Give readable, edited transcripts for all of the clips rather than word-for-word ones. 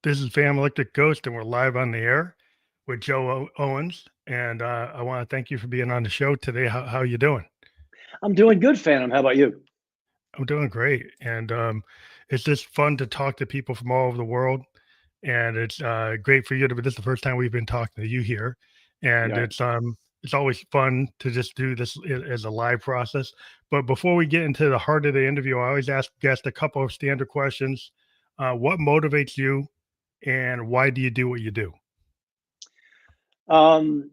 This is Fam Electric Ghost, and we're live on the air with Owens. And I want to thank you for being on the show today. How you doing? I'm doing good, Phantom. How about you? I'm doing great, and it's just fun to talk to people from all over the world. And it's great for you to. This is the first time we've been talking to you here, and Yeah. it's always fun to just do this as a live process. But before we get into the heart of the interview, I always ask guests a couple of standard questions. What motivates you, and why do you do what you do? Um,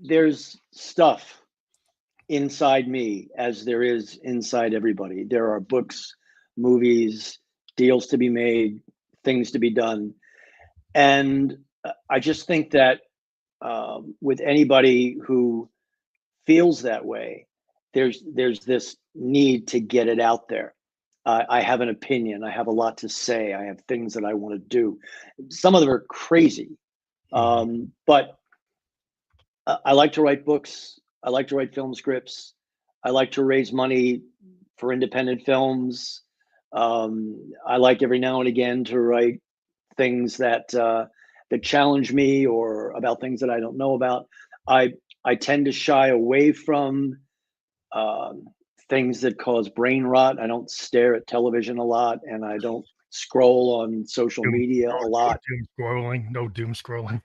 there's stuff inside me as there is inside everybody. There are books, movies, deals to be made, things to be done. And I just think that with anybody who feels that way, there's this need to get it out there. I have an opinion. I have a lot to say. I have things that I want to do. Some of them are crazy, Mhm. but I like to write books. I like to write film scripts. I like to raise money for independent films. I like every now and again to write things that challenge me or about things that I don't know about. I I tend to shy away from um, things that cause brain rot. I don't stare at television a lot, and I don't scroll on social Doom media a no lot. doom scrolling, no doom scrolling.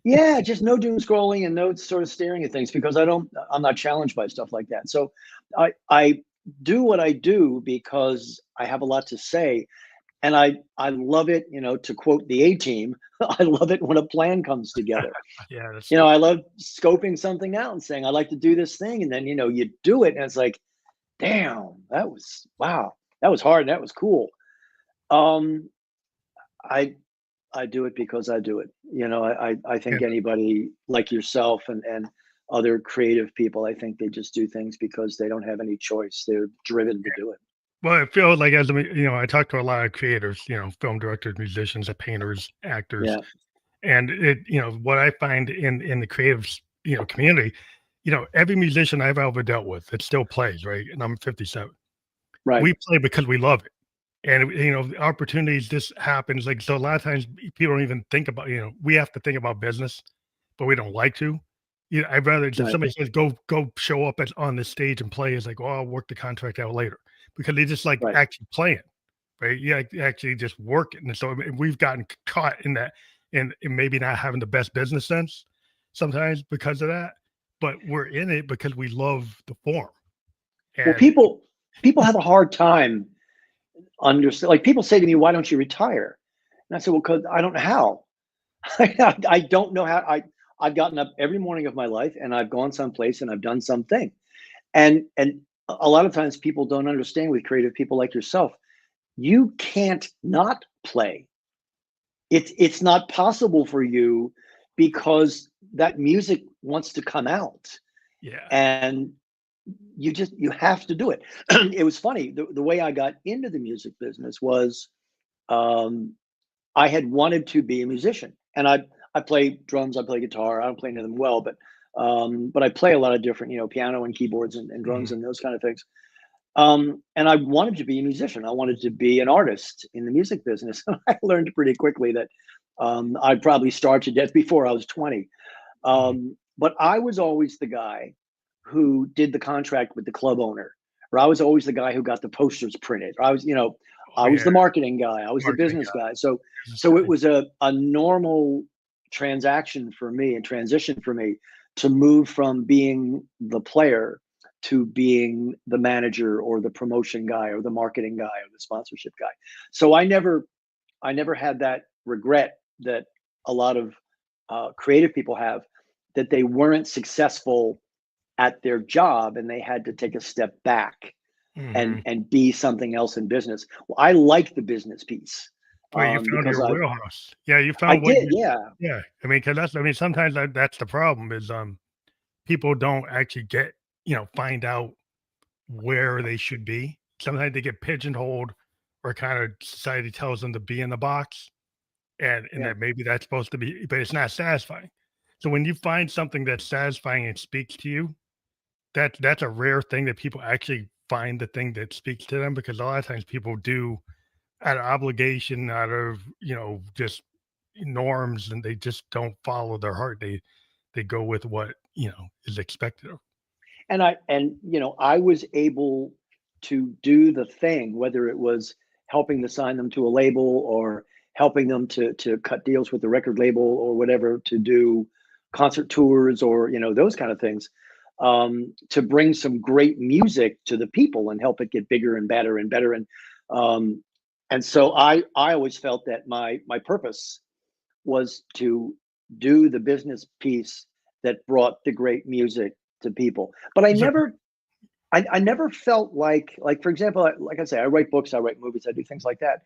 Yeah, just no doom scrolling and no sort of staring at things because I'm not challenged by stuff like that. So I do what I do because I have a lot to say, and I love it, to quote the A team, I love it when a plan comes together. Yeah, that's true. I love scoping something out and saying I like to do this thing, and then you do it and it's like, damn, that was wow, that was hard, that was cool. Um I I do it because I do it. I Yeah. think anybody like yourself and other creative people, I think they just do things because they don't have any choice. They're driven to do it. Well, it feels like I talk to a lot of creators, film directors, musicians, painters, actors, Yeah, and what I find in the creative, community, every musician I've ever dealt with, it still plays, right? And I'm 57. right, We play because we love it. And, the opportunities just happens, like, so a lot of times people don't even think about, we have to think about business, but we don't like to. I'd rather just right, somebody says, "Go show up on the stage and play," is like, "Oh, I'll work the contract out later," because they just like right. actually playing, right? Yeah, actually just working. And so, I mean, we've gotten caught in that and maybe not having the best business sense sometimes because of that, but we're in it because we love the form. Well, And people have a hard time understand. Like people say to me, "Why don't you retire?" And I said, "Well, because I don't know how. I don't know how. I've gotten up every morning of my life and I've gone someplace and I've done something. And a lot of times people don't understand with creative people like yourself. You can't not play. It's not possible for you because that music wants to come out, yeah. and you have to do it. It was funny, the way I got into the music business was, um, I had wanted to be a musician, and I play drums, I play guitar. I don't play any of them well, but I play a lot of different, piano and keyboards and drums Mhm. and those kind of things. And I wanted to be a musician. I wanted to be an artist in the music business. I learned pretty quickly that I'd probably starve to death before I was 20. Mhm. But I was always the guy who did the contract with the club owner, or I was always the guy who got the posters printed. Or Oh, I was yeah, the marketing guy. I was the marketing business guy, guy. So business so it guy. was a normal transaction for me and transition for me to move from being the player to being the manager or the promotion guy or the marketing guy or the sponsorship guy. So I never had that regret that a lot of creative people have, that they weren't successful at their job and they had to take a step back and Mhm. and be something else in business. Well, I like the business piece, Well, you found because your I wheelhouse. Yeah, you I found what did, you yeah, yeah, I mean, because sometimes that's the problem is, people don't actually find out where they should be. Sometimes they get pigeonholed or kinda society tells them to be in the box, and yeah. that maybe that's supposed to be but it's not satisfying. So when you find something that's satisfying and speaks to you, that's a rare thing that people actually find the thing that speaks to them because a lot of times people do out of obligation, out of, just norms, and they just don't follow their heart. They go with what, is expected of. I was able to do the thing, whether it was helping to sign them to a label or helping them to cut deals with the record label or whatever, to do concert tours or those kind of things, to bring some great music to the people and help it get bigger and better and better. And so I always felt that my purpose was to do the business piece that brought the great music to people. But I So, never felt like for example, like I say, I write books, I write movies, I do things like that.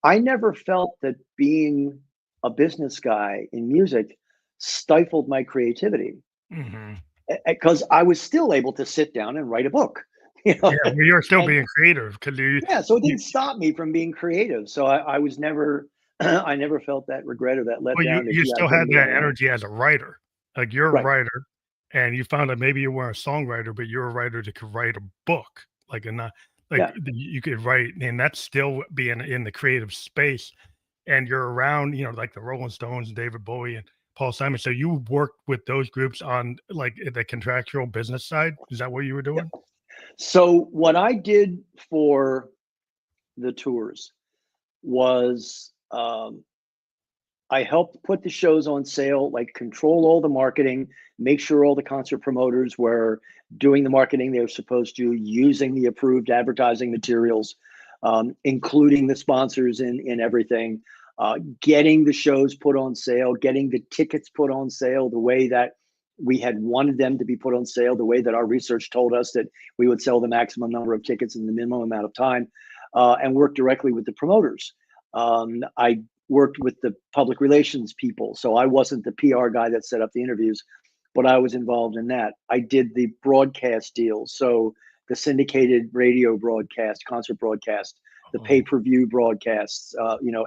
I never felt that being a business guy in music stifled my creativity, mhm. because I was still able to sit down and write a book, you Yeah, know. well, you're still And being creative because yeah, so it you didn't stop me from being creative. So I was never I never felt that regret or that well, you letdown that you gee, I still couldn't had be on that my own. energy as a writer. Like, you're a Right. writer, and you found out maybe you weren't a songwriter, but you're a writer that could write a book, like, and not like, Yeah. you could write, and that's still being in the creative space, and you're around, like the Rolling Stones, David Bowie, and Paul Simon, so you worked with those groups on, like, the contractual business side? Is that what you were Yeah. doing? So what I did for the tours was, I helped put the shows on sale, like control all the marketing, make sure all the concert promoters were doing the marketing they were supposed to, using the approved advertising materials, including the sponsors in everything, getting the shows put on sale, getting the tickets put on sale the way that we had wanted them to be put on sale, the way that our research told us that we would sell the maximum number of tickets in the minimum amount of time, and work directly with the promoters. I worked with the public relations people. So I wasn't the PR guy that set up the interviews, but I was involved in that. I did the broadcast deals. So the syndicated radio broadcast, concert broadcast, the Oh, pay-per-view broadcasts,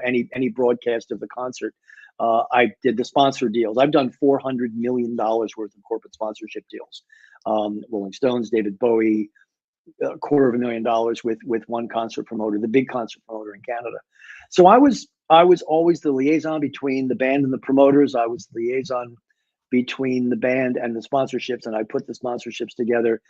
any broadcast of the concert. I did the sponsor deals. I've done $400 million worth of corporate sponsorship deals. Rolling Stones, David Bowie, $250,000 with one concert promoter, the big concert promoter in Canada. So I was always the liaison between the band and the promoters. I was the liaison between the band and the sponsorships, and I put the sponsorships together.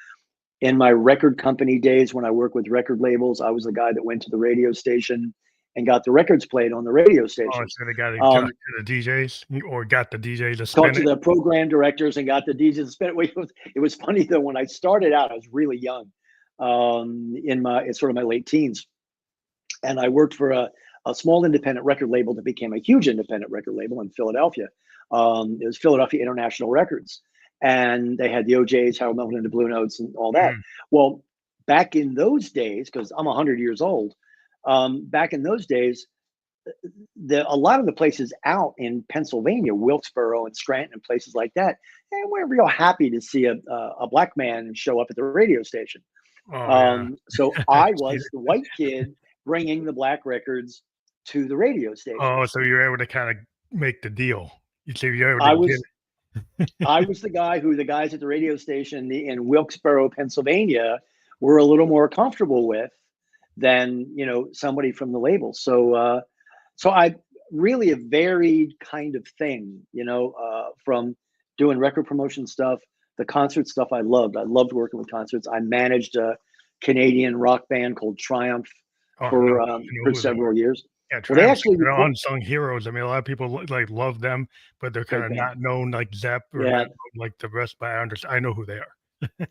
In my record company days, when I worked with record labels, I was the guy that went to the radio station and got the records played on the radio oh, stations. so they gotta talk Um, to the DJs, or got the DJ to Talked spin to it? the program directors and got the DJs to spin it. It was funny though, when I started out, I was really young, in sort of my late teens, and I worked for a small independent record label that became a huge independent record label in Philadelphia. It was Philadelphia International Records, and they had the OJs, Harold Melvin and the Blue Notes, and all that. Mm, Well, back in those days, because I'm 100 years old, back in those days, a lot of the places out in Pennsylvania, Wilkesboro and Scranton and places like that, and we're real happy to see a black man show up at the radio station. oh, yeah. So I've I seen was it. the white kid bringing the black records to the radio Oh, stations. so you're able to kinda make the deal. You're able to I get was it. I was the guy who the guys at the radio station in Wilkesboro, Pennsylvania, were a little more comfortable with than somebody from the label. So I really a varied kind of thing, from doing record promotion stuff, the concert stuff I loved. I loved working with concerts. I managed a Canadian rock band called Triumph Oh, no, I know for who they are. several years. Yeah, Well, they Triumph's actually they're record unsung heroes. I mean, a lot of people like love them, but they're great kinda band. not known like Zepp or Yeah. not known like the rest, but I know who they are.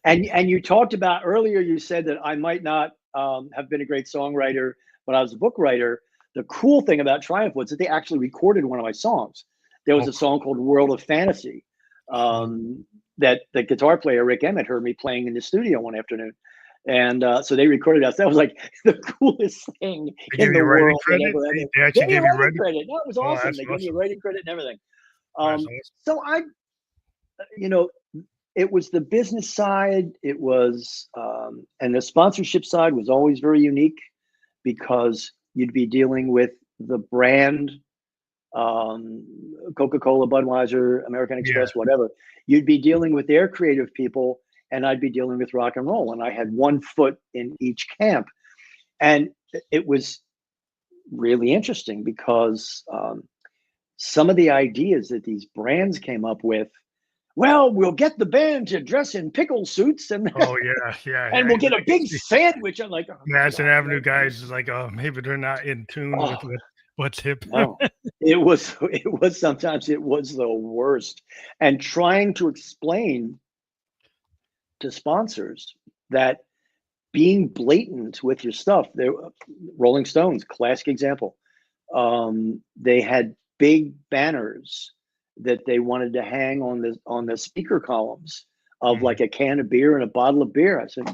And you talked about earlier, you said that I might not have been a great songwriter, but I was a book writer. The cool thing about Triumph was that they actually recorded one of my songs. There was Oh, a song called World of Fantasy, cool. that the guitar player Rick Emmett heard me playing in the studio one afternoon. And so they recorded us. That was like the coolest thing They in give the you writing world that credit? ever They happened. they They actually gave me give you writing writing. credit. No, it was Oh, awesome. that's They gave me a awesome. writing credit and everything. That's Um, awesome. so I, you know, it was the business side. It was, and the sponsorship side was always very unique because you'd be dealing with the brand, um, Coca-Cola, Budweiser, American Yeah. Express, whatever. You'd be dealing with their creative people, and I'd be dealing with rock and roll. And I had one foot in each camp. And it was really interesting because some of the ideas that these brands came up with, well, we'll get the band to dress in pickle suits and Oh yeah, yeah, and yeah. we'll get a big sandwich. I'm like, oh my Madison God, Avenue guys is like, oh, maybe they're not in tune with oh what's hip. no. It was sometimes it was the worst. And trying to explain to sponsors that being blatant with your stuff, they Rolling Stones, classic example. They had big banners that they wanted to hang on the speaker columns of Mhm. like a can of beer and a bottle of beer. I said,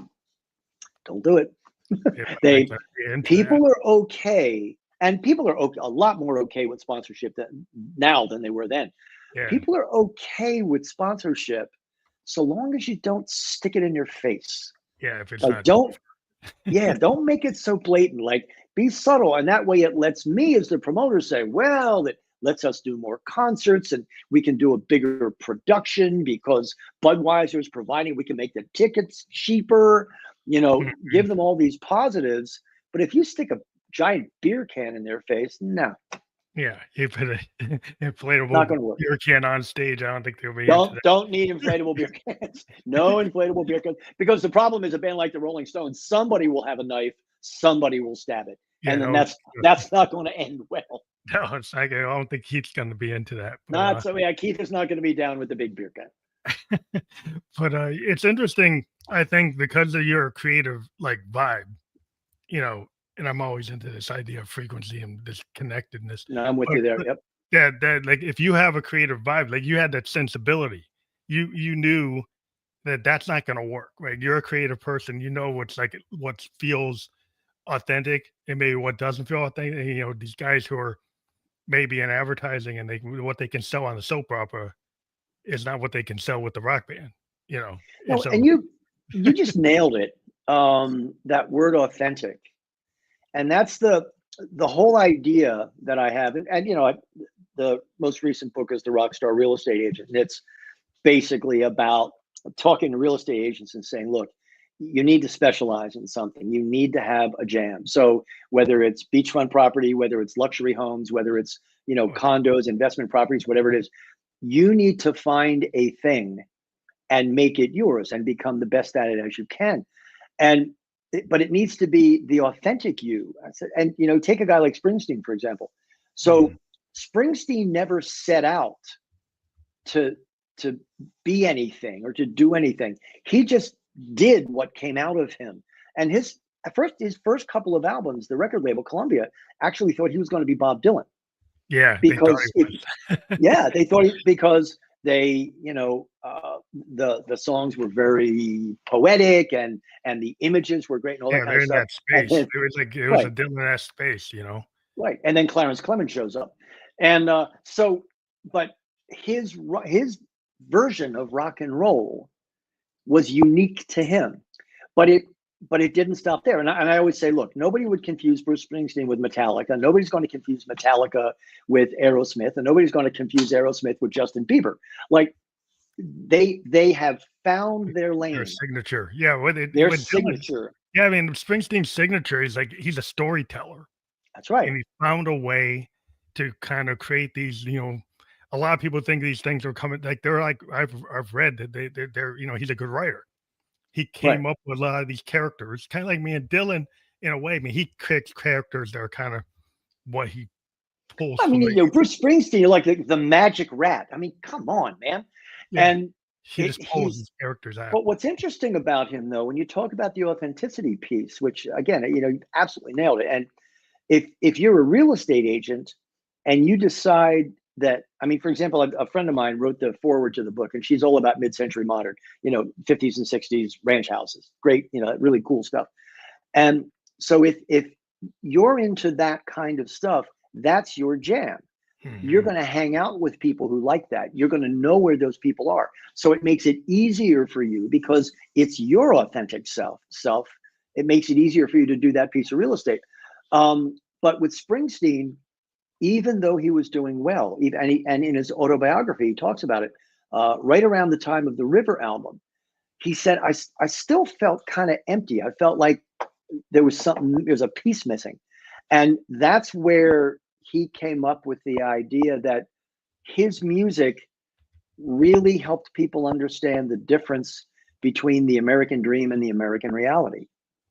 don't do it. Yeah, I They gotta get into that. People are okay, and people are okay, a lot more okay with sponsorship now than they were then. Yeah, People are okay with sponsorship so long as you don't stick it in your face. yeah. If it's Like, not too don't yeah, don't make it so blatant. Like, be subtle, and that way it lets me as the promoter say, well, it lets us do more concerts and we can do a bigger production because Budweiser is providing, we can make the tickets cheaper, give Mhm. them all these positives. But if you stick a giant beer can in their face, no, Yeah, you put a not inflatable going to work. beer can on stage. I don't think they'll be into Don't need inflatable beer cans. No inflatable beer cans. Because the problem is a band like the Rolling Stones, somebody will have a knife, somebody will stab it. Yeah, And then no, that's not going to end well. no, it's like I don't think Keith's gonna be into that, Not so yeah, Keith is not going to be down with the big beer can. it's interesting, I think, because of your creative, like, vibe, you know, and I'm always into this idea of frequency and this connectedness, No, I'm with but you there. Yep. that, like, if you have a creative vibe, like, you had that sensibility, you knew that that's not gonna work, right? You're a creative person, you know what's like what feels authentic and maybe what doesn't feel authentic, and, these guys who are maybe in advertising and what they can sell on the soap opera is not what they can sell with the rock band, and No, so and you just nailed it. That word authentic. And that's the whole idea that I have. And the most recent book is the Rockstar Real Estate Agent. And it's basically about talking to real estate agents and saying, look, you need to specialize in something. You need to have a jam. So whether it's beachfront property, whether it's luxury homes, whether it's, condos, investment properties, whatever it is, you need to find a thing and make it yours and become the best at it as you can. And but it needs to be the authentic you. And take a guy like Springsteen, for example. So Mhm. Springsteen never set out to to be anything or to do anything. He just did what came out of him. And his first couple of albums, the record label Columbia actually thought he was going to be Bob Dylan Yeah, they thought because he was. yeah, they thought because they, the songs were very poetic and the images were great and all that Yeah, kind of they're in stuff. that And space. then It was a right, Dylan-esque space. right, and then Clarence Clemens shows up, and but his version of rock and roll was unique to him. But it didn't stop there. And I always say, look, nobody would confuse Bruce Springsteen with Metallica. Nobody's going to confuse Metallica with Aerosmith, and nobody's going to confuse Aerosmith with Justin Bieber. Like they have found their Their lane, signature. Yeah, their with Dylan. signature. Yeah, I mean, Springsteen's signature is like he's a storyteller, That's right. and he found a way to kind of create these, a lot of people think these things are coming like they're like I've read that they're he's a good writer. He Right. came up with a lot of these characters, kind of like me and Dylan in a way. I mean, he creates characters that are kind of what he pulls I mean, from the Bruce Springsteen, you're like the magic rat. I mean, come on, man. yeah. And He it, just pulls he's these characters out. but what's interesting about him, though, when you talk about the authenticity piece, which again, you absolutely nailed it. And if you're a real estate agent and you decide that, I mean, for example, a friend of mine wrote the foreword to the book, and she's all about mid-century modern, 50s and 60s ranch houses, great, really cool stuff. And so if you're into that kind of stuff, that's your jam. You're Mhm. going to hang out with people who like that. You're going to know where those people are. So it makes it easier for you because it's your authentic self. It makes it easier for you to do that piece of real estate. But with Springsteen, even though he was doing well, and in his autobiography, he talks about it, right around the time of the River album, he said, I still felt kind of empty. I felt like there was a piece missing. And that's where he came up with the idea that his music really helped people understand the difference between the American dream and the American reality.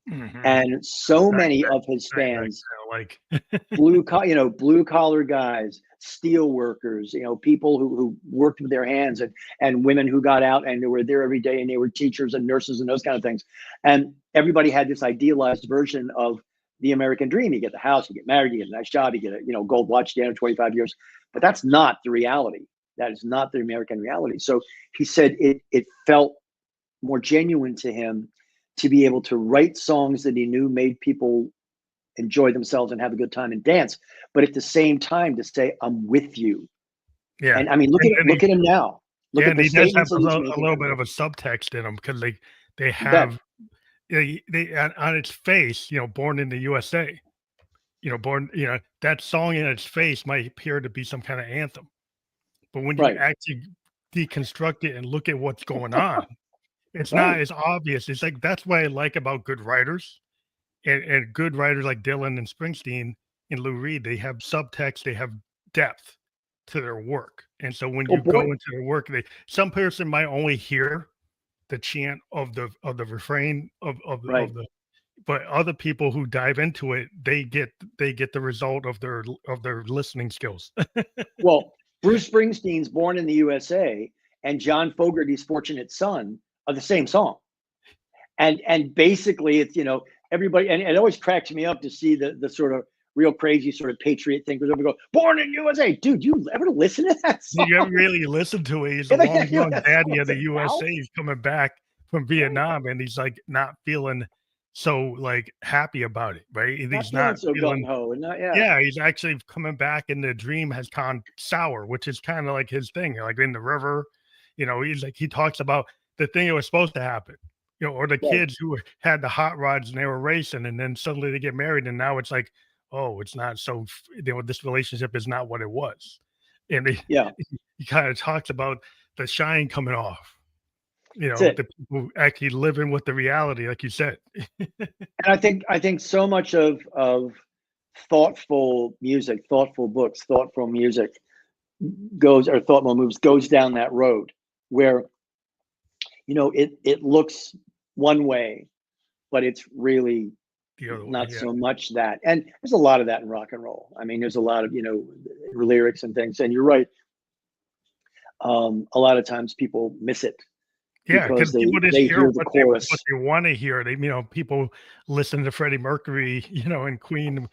Mhm. And so many Steinbeck of his Steinbeck fans, kinda like blue collar guys, steel workers, people who worked with their hands, and women who got out and they were there every day, and they were teachers and nurses and those kind of things. And everybody had this idealized version of the American dream. You get the house, you get married, you get a nice job, you get a gold watch at the end of 25 years. But that's not the reality. That is not the American reality. So he said it felt more genuine to him to be able to write songs that he knew made people enjoy themselves and have a good time and dance, but at the same time to say, I'm with you. yeah. And I mean, And look at him now. Look yeah, at and the he does have statements that he's a making. little bit of a subtext in them because they You bet. have they on its face, born in the USA, born, that song in its face might appear to be some kind of anthem. But when you Right. actually deconstruct it and look at what's going on, it's not Right. as obvious. It's like that's what I like about good writers and good writers like Dylan and Springsteen and Lou Reed. They have subtext, they have depth to their work. And so when Oh you go boy. into their work, some person might only hear the chant of the refrain Right. of the but other people who dive into it, they get the result of their listening skills. Well, Bruce Springsteen's Born in the USA and John Fogerty's Fortunate Son are the same song. And basically it's, everybody, and it always cracks me up to see the sort of real crazy sort of patriot thinkers over go, Born in USA. Dude, you ever listen to that Did you ever song? really listen to it? He's a Yeah, long you know gone that daddy of song's the about? USA. He's coming back from Right. Vietnam, and he's, like, not feeling so, like, happy about it, right? And Not he's feeling not so gung feeling ho, and not, yeah. yeah, he's actually coming back, and the dream has gone sour, which is kinda like his thing, like, in the river, he's like he talks about the thing that was supposed to happen, or the Right. kids who had the hot rods and they were racing, and then suddenly they get married, and now it's like, "Oh, it's not so f this relationship is not what it was." And he Yeah. he kinda talks about the shine coming off, That's it. the people actually living with the reality, like you said. And I think so much of thoughtful music, thoughtful books, thoughtful music or thoughtful moves goes down that road where it looks one way, but it's really The other way, not yeah. so much that. And there's a lot of that in rock and roll. I mean, there's a lot of lyrics and things. And you're right. A lot of times people miss it Yeah, because because people just they hear hear the what chorus. they wanna hear. People listen to Freddie Mercury, and Queen,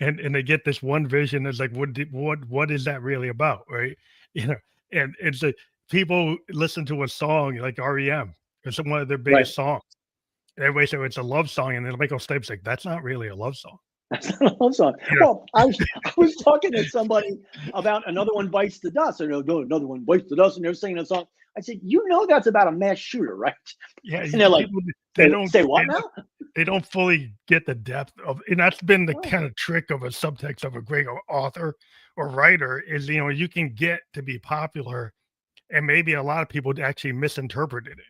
and they get this one vision. It's like, what is that really about, right? You know, and it's like people listen to a song like REM. It's one of their Right. biggest songs. And everybody say it's a love song, and then Michael Stipe's like, "That's not really a love song." That's not a love song. You know? Well, I was talking to somebody about Another One Bites the Dust, or no, Another One Bites the Dust, and they're singing a song. I said, that's about a mass shooter, right? Yeah, And they're like, people say, say what now? they don't fully get the depth of and that's been the Right. kind of trick of a subtext of a great author or writer is, you can get to be popular and maybe a lot of people actually misinterpreted it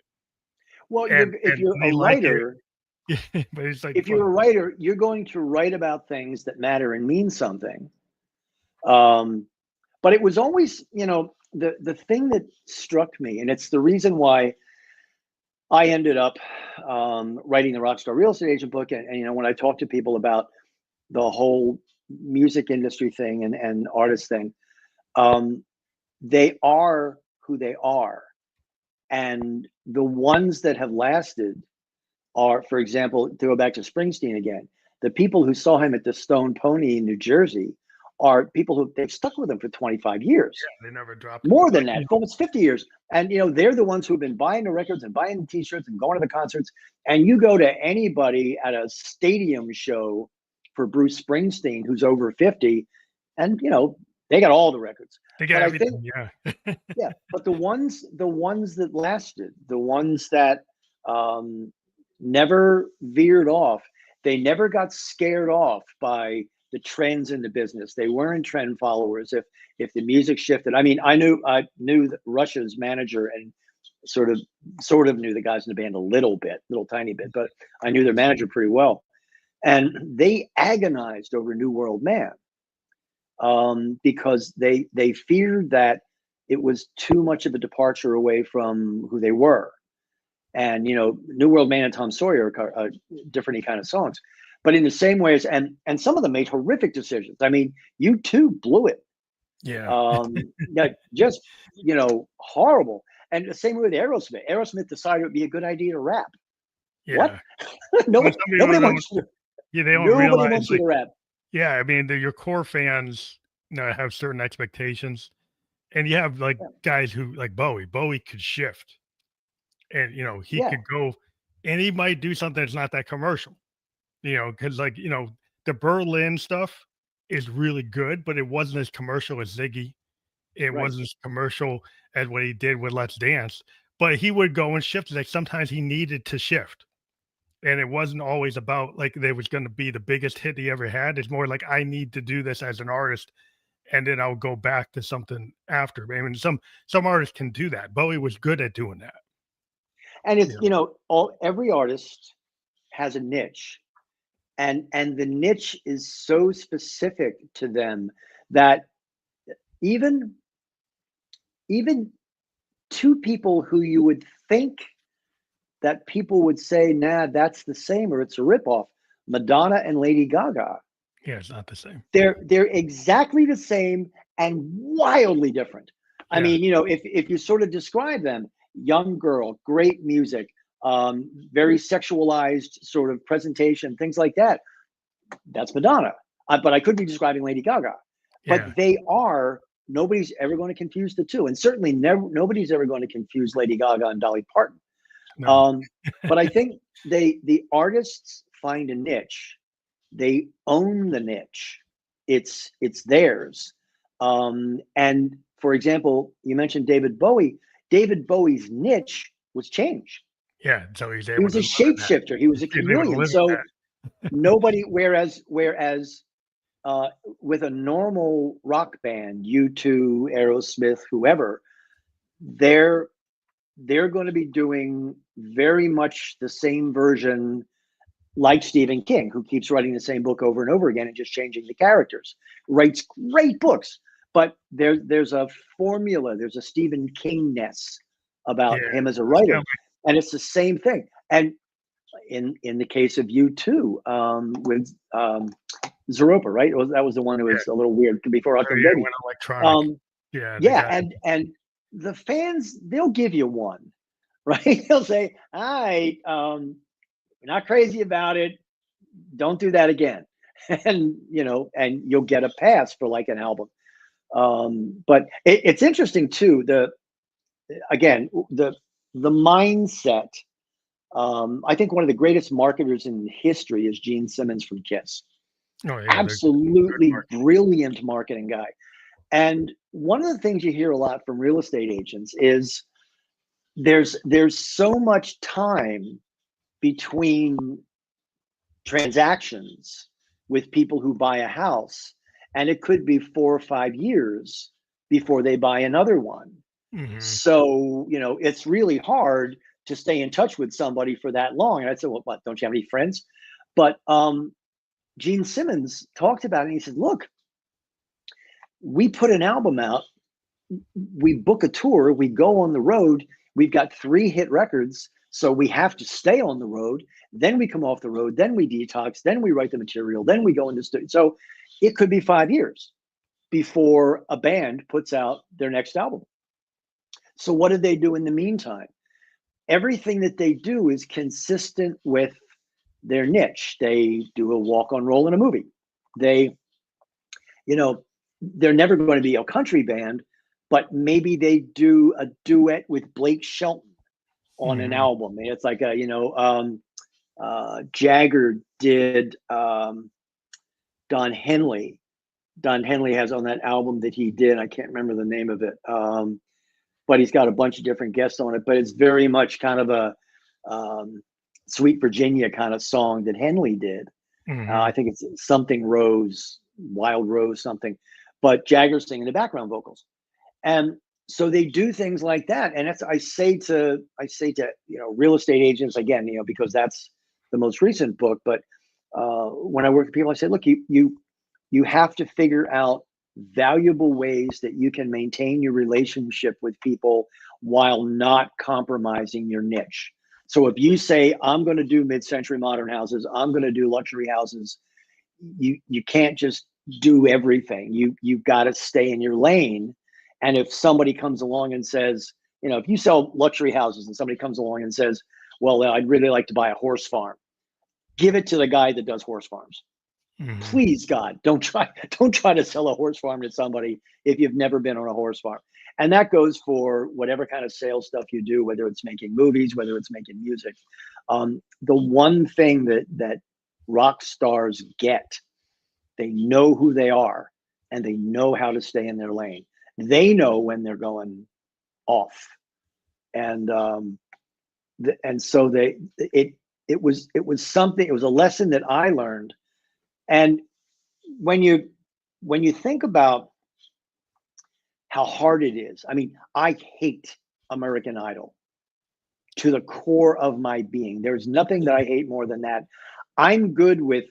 Well, if and you're a they like it, writer, but it's like, if well, you're a writer, you're going to write about things that matter and mean something. Um, but it was always, the thing that struck me, and it's the reason why I ended up writing the Rockstar Real Estate Agent book. And when I talk to people about the whole music industry thing and artist thing, um, they are who they are. And the ones that have lasted are, for example, to go back to Springsteen again, the people who saw him at the Stone Pony in New Jersey are people who they've stuck with him for 25 years, they never dropped it. more than that, almost 50 years. And, they're the ones who've been buying the records and buying the t-shirts and going to the concerts. And you go to anybody at a stadium show for Bruce Springsteen, who's over 50, and, they got all the records. They But got I think, everything, yeah. yeah, but the ones that lasted, the ones that um, never veered off, they never got scared off by the trends in the business. They weren't trend followers. If the music shifted, I mean, I knew that Russia's manager and sort of knew the guys in the band a little bit, little tiny bit, but I knew their manager pretty well. and they agonized over New World Man, because they feared that it was too much of a departure away from who they were. And New World Man and Tom Sawyer are different kind of songs, but in the same ways, and some of them made horrific decisions. I mean, U2 blew it. Yeah. Yeah, just horrible. And the same way with Aerosmith. Aerosmith decided it would be a good idea to rap. What? Yeah. When Nobody, somebody nobody don't, wants you to. yeah, they don't Nobody realize, wants you like, to rap. yeah, I mean, your core fans, have certain expectations, and you have like Yeah, guys who like Bowie. Bowie could shift, and he yeah, could go, and he might do something that's not that commercial. Because like the Berlin stuff is really good, but it wasn't as commercial as Ziggy. It right. wasn't as commercial as what he did with Let's Dance. But he would go and shift. Like sometimes he needed to shift. And it wasn't always about like there was going to be the biggest hit he ever had. It's more like I need to do this as an artist, and then I'll go back to something after. I mean, some artists can do that. Bowie was good at doing that. And it's Yeah, every artist has a niche, and the niche is so specific to them that even even two people who you would think that people would say, nah, that's the same or it's a ripoff, Madonna and Lady Gaga, yeah, it's not the same. they're exactly the same and wildly different. I Yeah, mean, if you sort of describe them, young girl, great music, very sexualized sort of presentation, things like that. That's Madonna. But I could be describing Lady Gaga. But yeah, they are. Nobody's ever going to confuse the two, and certainly nobody's ever going to confuse Lady Gaga and Dolly Parton. no, Um, but I think the artists find a niche. They own the niche. It's theirs. And for example, you mentioned David Bowie. David Bowie's niche was change. yeah. So he's He able was to a live in that. shapeshifter. He was a He's able to chameleon. live in So that. nobody, whereas with a normal rock band, U2, Aerosmith, whoever, they're they're going to be doing very much the same version, like Stephen King, who keeps writing the same book over and over again and just changing the characters. Writes great books, but there's a formula, there's a Stephen King-ness Yeah, about him as a it's kind writer, of and it's the same thing. And in the case of U2, with Zeropa, right? That was the one who yeah, was a little weird before oh, October yeah, it Baby. went electronic. Um, Yeah, the yeah, guy. and the fans, they'll give you one, right? They'll say, "All right, you're not crazy about it. Don't do that again," and you'll get a pass for like an album. But it's interesting too. The mindset. I think one of the greatest marketers in history is Gene Simmons from Kiss. Oh yeah, they're good Absolutely market. brilliant marketing guy. And one of the things you hear a lot from real estate agents is there's so much time between transactions with people who buy a house, and it could be 4 or 5 years before they buy another one. Hmm. So it's really hard to stay in touch with somebody for that long. And I said, well, what, don't you have any friends? But Gene Simmons talked about it, and he said, look, we put an album out, we book a tour, we go on the road, we've got 3 hit records, so we have to stay on the road. Then we come off the road, then we detox, then we write the material, then we go into studio. So it could be 5 years before a band puts out their next album. So what do they do in the meantime? Everything that they do is consistent with their niche. They do a walk on roll in a movie. They, you know, they're never going to be a country band, but maybe they do a duet with Blake Shelton on an Hmm. album. It's like Jagger did Don Henley. Don Henley has on that album that he did. I can't remember the name of it, but he's got a bunch of different guests on it. But it's very much kind of a Sweet Virginia kind of song that Henley did. Hmm. I think it's something Rose, Wild Rose, something. But Jagger's singing the background vocals, and so they do things like that. And that's I say to real estate agents again, because that's the most recent book. But when I work with people, I say, look, you have to figure out valuable ways that you can maintain your relationship with people while not compromising your niche. So if you say, I'm going to do mid-century modern houses, I'm going to do luxury houses, you can't just do everything. You've got to stay in your lane. And if somebody comes along and says, if you sell luxury houses and somebody comes along and says, well, I'd really like to buy a horse farm, give it to the guy that does horse farms. Mhm. Please, God, don't try to sell a horse farm to somebody if you've never been on a horse farm. And that goes for whatever kind of sales stuff you do, whether it's making movies, whether it's making music. The one thing that rock stars get, they know who they are and they know how to stay in their lane. They know when they're going off, and so it was something. It was a lesson that I learned. And when you think about how hard it is, I mean, I hate American Idol to the core of my being. There's nothing that I hate more than that. I'm good with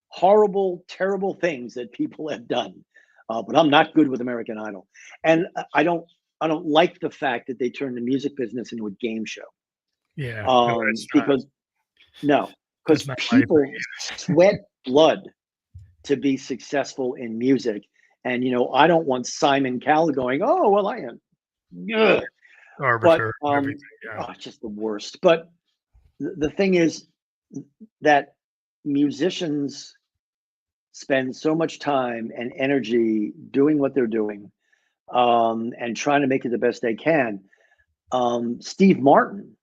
horrible, terrible things that people have done, but I'm not good with American Idol. And I don't like the fact that they turned the music business into a game show. Yeah. No, Because no, that's because not my thing. people sweat blood to be successful in music. And I don't want Simon Cowell going, oh well, I am. Ugh. But Arbiter and everything. Yeah. it's just the worst. But the thing is that musicians spend so much time and energy doing what they're doing, and trying to make it the best they can. Steve Martin,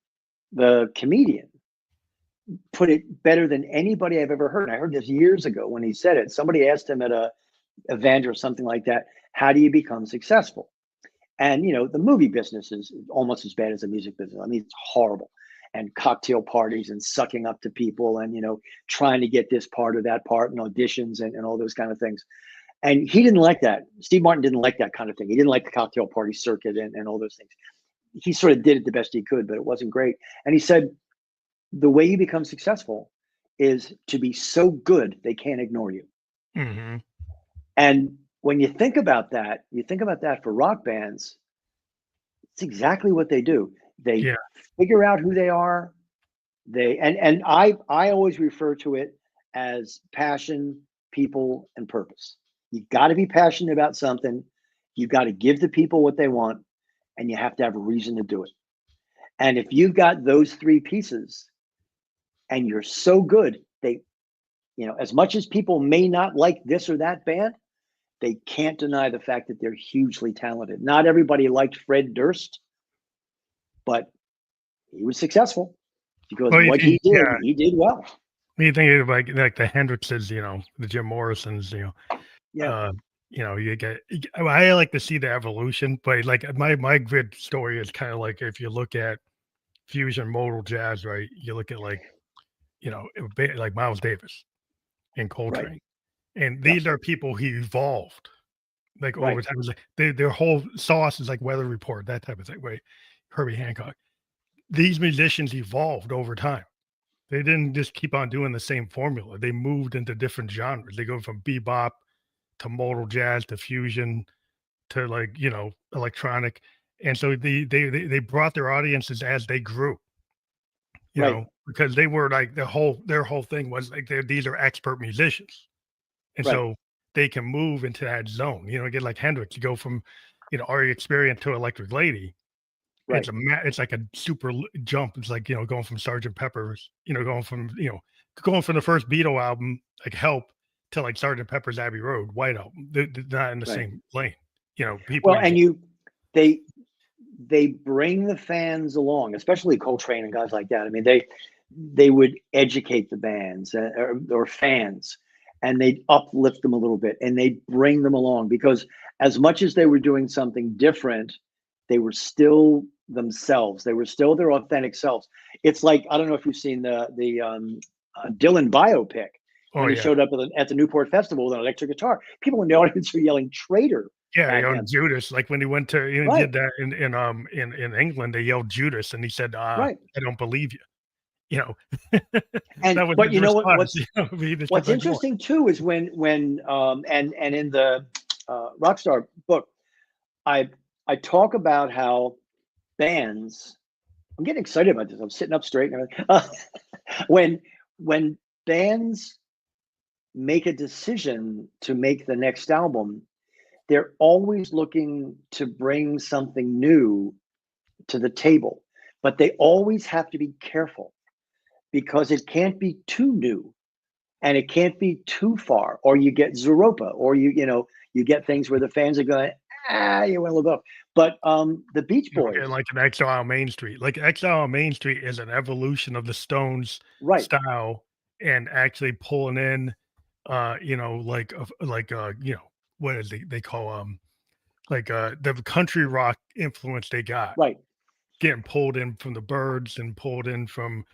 the comedian, put it better than anybody I've ever heard. I heard this years ago when he said it. Somebody asked him at a event or something like that, how do you become successful? And the movie business is almost as bad as the music business. I mean, it's horrible. And cocktail parties and sucking up to people and trying to get this part or that part and auditions and all those kind of things. And he didn't like that. Steve Martin didn't like that kind of thing. He didn't like the cocktail party circuit and all those things. He sort of did it the best he could, but it wasn't great. And he said, the way you become successful is to be so good they can't ignore you. Mhm. And when you think about that, for rock bands, it's exactly what they do. They Yeah. figure out who they are. I always refer to it as passion, people, and purpose. You got to be passionate about something. You got to give the people what they want, and you have to have a reason to do it. And if you've got those three pieces, and you're so good, as much as people may not like this or that band, they can't deny the fact that they're hugely talented. Not everybody liked Fred Durst, but he was successful because Well, what he did well. you think of like the Hendrixes, the Jim Morrisons, Yeah, uh, well, I like to see the evolution, but like my good story is kind of like if you look at fusion modal jazz, right? You look at like, like Miles Davis and right. Coltrane, and Yep, these are people who evolved like over right, time. It's like their whole sauce is like Weather Report, that type of thing. Wait, Herbie Hancock. These musicians evolved over time. They didn't just keep on doing the same formula. They moved into different genres. They go from bebop to modal jazz to fusion to like, electronic. And so they brought their audiences as they grew, right, because they were like their whole thing was like these are expert musicians. And right, so they can move into that zone. Get like Hendrix, you go from, Ari Experience to Electric Lady. right, It's like a super jump. It's like, going from Sergeant Pepper's, going from the first Beatle album, like Help, to like Sergeant Pepper's Abbey Road, White Album. They're not in the right. same lane. People Well, and evolve. they they bring the fans along, especially Coltrane and guys like that. I mean, they would educate the bands, or fans, and they'd uplift them a little bit, and they'd bring them along because as much as they were doing something different, they were still themselves. They were still their authentic selves. It's like, I don't know if you've seen the Dylan biopic Oh when he yeah. showed up at the Newport Festival with an electric guitar. People in the audience were yelling "traitor" Yeah, at him. Judas, like when he went to Right, did that in England, they yelled Judas and he said, right, I don't believe you. you know, And that was but his you know what? response. He just kept What's on going. interesting too is when and in the Rockstar book, I I talk about how bands. I'm getting excited about this. I'm sitting up straight and everything. When when bands make a decision to make the next album, they're always looking to bring something new to the table, but they always have to be careful because it can't be too new and it can't be too far, or you get Zooropa, or you get things where the fans are going, you went a little bit off. But the Beach You know, getting Boys, like an Exile on Main Street. Like Exile on Main Street is an evolution of the Stones right, style and actually pulling in, what is they call the country rock influence they got right. getting pulled in from the Birds and pulled in And from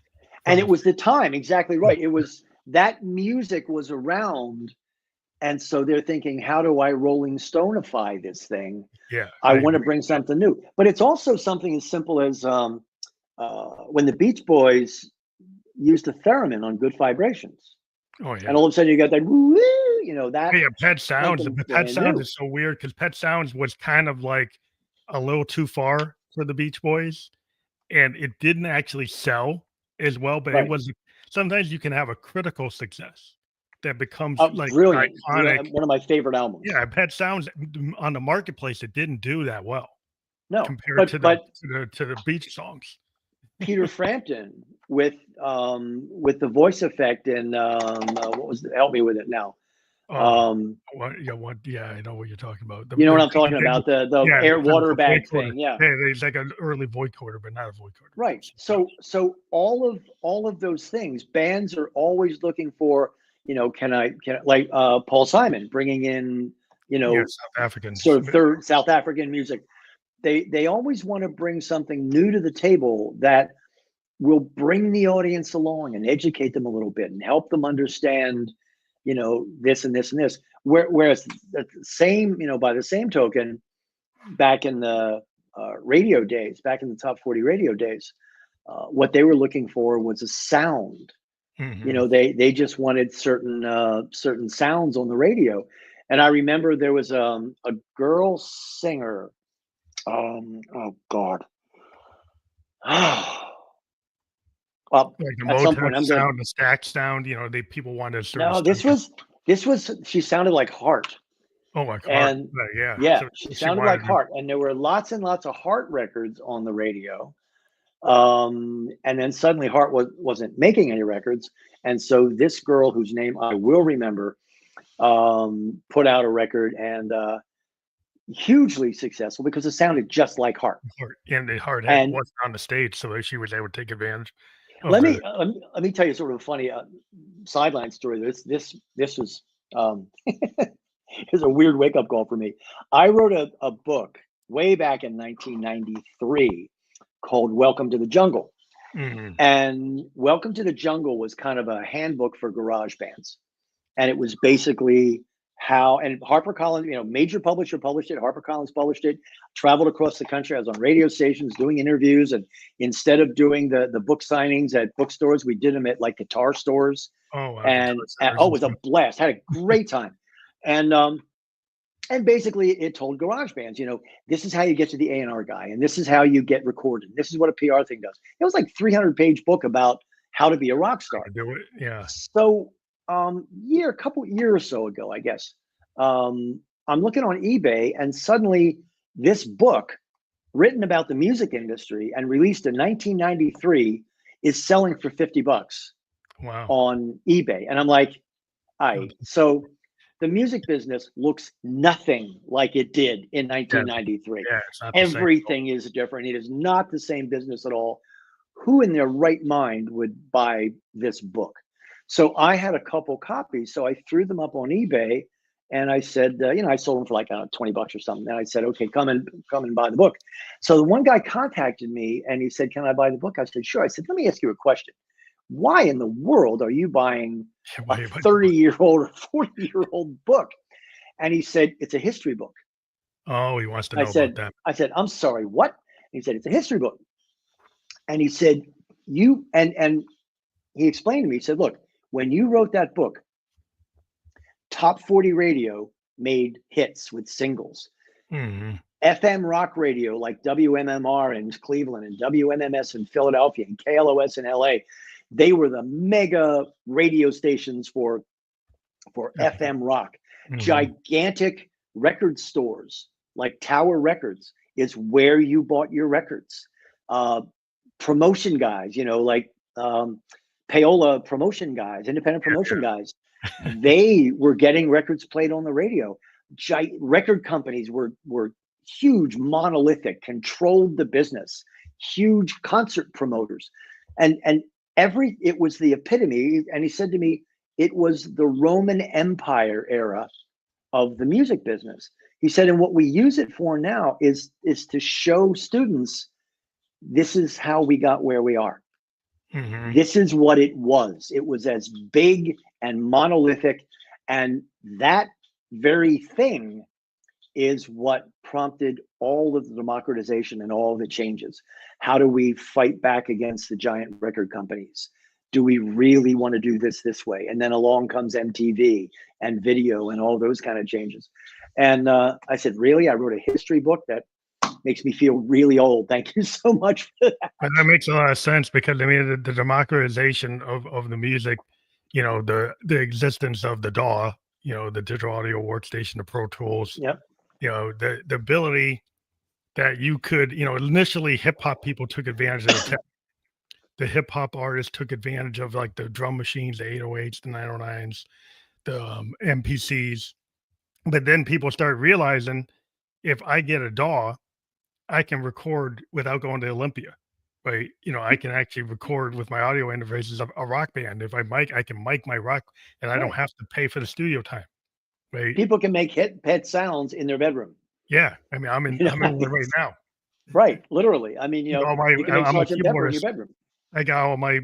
it was the time, exactly yeah, right. It was that music was around. And so they're thinking, how do I Rolling Stoneify this thing? yeah, I I want to agree. bring something new. But it's also something as simple as when the Beach Boys used the theremin on Good Vibrations. Oh And yeah. all of a sudden you got that, woo, Oh, that's yeah, Pet Sounds, something but Pet brand Sounds new. is so weird because Pet Sounds was kind of like a little too far for the Beach Boys, and it didn't actually sell as well, but it Right. was sometimes you can have a critical success that becomes, like, Brilliant. iconic. One of my favorite albums. Yeah, Pet Sounds on the marketplace, it didn't do that well No, compared but to the beach songs. Peter Frampton with the voice effect and what was help me with it now. Oh, Um, yeah, I know what you're talking about. you know what The I'm talking about? The yeah, air kind of water a bag vocoder. thing. Yeah. Yeah, it's like an early vocoder, but not a vocoder. Right. So all of those things, bands are always looking for, can I like Paul Simon bringing in, Yeah, South Africans. sort of third South African music. They always want to bring something new to the table that will bring the audience along and educate them a little bit and help them understand, this and this and this. Whereas the same, by the same token, back in the radio days, back in the top 40 radio days, what they were looking for was a sound. Mhm. They just wanted certain sounds on the radio. And I remember there was a girl singer. Oh God. Well, Like the at some Motown point, I'm gonna. sound, the stack sound, people wanted a certain No, style. this was. She sounded like Heart, Oh, like Heart. and Right, yeah. yeah, So she she sounded wanted like to Heart, and there were lots and lots of Heart records on the radio. And then suddenly Hart wasn't making any records. And so this girl, whose name I will remember, put out a record and hugely successful because it sounded just like Hart. Heart, and the Heart had And wasn't on the stage, so she was able to take advantage of let the me let me tell you sort of a funny sideline story. This was is a weird wake up call for me. I wrote a book way back in 1993 called Welcome to the Jungle. mhm. And Welcome to the Jungle was kind of a handbook for garage bands. And it was basically how, and HarperCollins, major publisher published it, HarperCollins published it, traveled across the country. I was on radio stations doing interviews. And instead of doing the book signings at bookstores, we did them at like guitar stores. Oh, wow, guitar And centers oh, it and was a stuff. blast. Had a great time. And basically it told garage bands, this is how you get to the A&R guy, and this is how you get recorded. This is what a PR thing does. It was like 300-page book about how to be a rock I star. could do it, yeah. So a couple years or so ago, I guess, I'm looking on eBay, and suddenly this book written about the music industry and released in 1993 is selling for $50 Wow. on eBay. And I'm like, so the music business looks nothing like it did in Yeah, 1993. yeah, it's not the same at all. Everything is different. It is not the same business at all. Who in their right mind would buy this book? So I had a couple copies. So I threw them up on eBay, and I said, I sold them for like $20 or something. And I said, okay, come and buy the book. So the one guy contacted me and he said, can I buy the book? I said, sure. I said, let me ask you a question. Why in the world are you buying a Way a bunch of money. 30-year-old or 40-year-old book? And he said, it's a history book. Oh, he wants to I know about said, that. I'm sorry, what? He said, it's a history book. And he said, you and he explained to me, he said, look, when you wrote that book, top 40 radio made hits with singles. Mm-hmm. FM rock radio like WMMR in Cleveland and WMMS in Philadelphia and KLOS in LA, they were the mega radio stations for FM rock. Mm-hmm. Gigantic record stores like Tower Records is where you bought your records. Promotion guys, like Paola promotion guys, independent promotion guys, they were getting records played on the radio. Record companies were huge, monolithic, controlled the business, huge concert promoters. And it was the epitome. And he said to me, it was the Roman Empire era of the music business. He said, and what we use it for now is to show students, this is how we got where we are. Mm-hmm. This is what it was. It was as big and monolithic. And that very thing is what prompted all of the democratization and all of the changes. How do we fight back against the giant record companies? Do we really want to do this way? And then along comes MTV and video and all those kind of changes. And I said, really? I wrote a history book? That makes me feel really old. Thank you so much for that. And that makes a lot of sense, because I mean, the democratization of the music, the existence of the DAW, the digital audio workstation, the Pro Tools, Yep. The ability that you could, initially hip hop people took advantage of the tech. The hip hop artists took advantage of like the drum machines, the 808s, the 909s, the MPCs. But then people started realizing, if I get a DAW, I can record without going to Olympia, right? I can actually record with my audio interfaces of a rock band. If I can mic my rock, and I don't have to pay for the studio time, right? People can make hit sounds in their bedroom. Yeah, I mean, I'm in one right now. Right, literally. I mean, you can make Sergeant Pepper in your bedroom. I got all my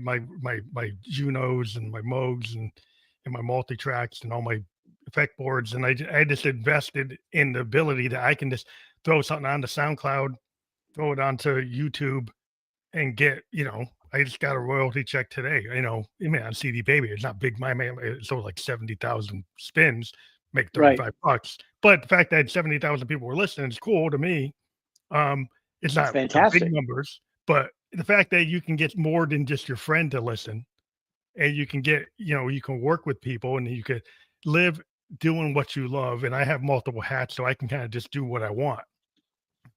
Junos and my Moogs and my multi-tracks and all my effect boards, and I just invested in the ability that I can just throw something onto SoundCloud, throw it onto YouTube, and get, I just got a royalty check today. On CD Baby, it's not big. My man, it's like 70,000 spins, make $35. But the fact that 70,000 people were listening is cool to me. It's not fantastic big numbers, but the fact that you can get more than just your friend to listen, and you can get, you can work with people, and you could live doing what you love. And I have multiple hats, so I can kind of just do what I want,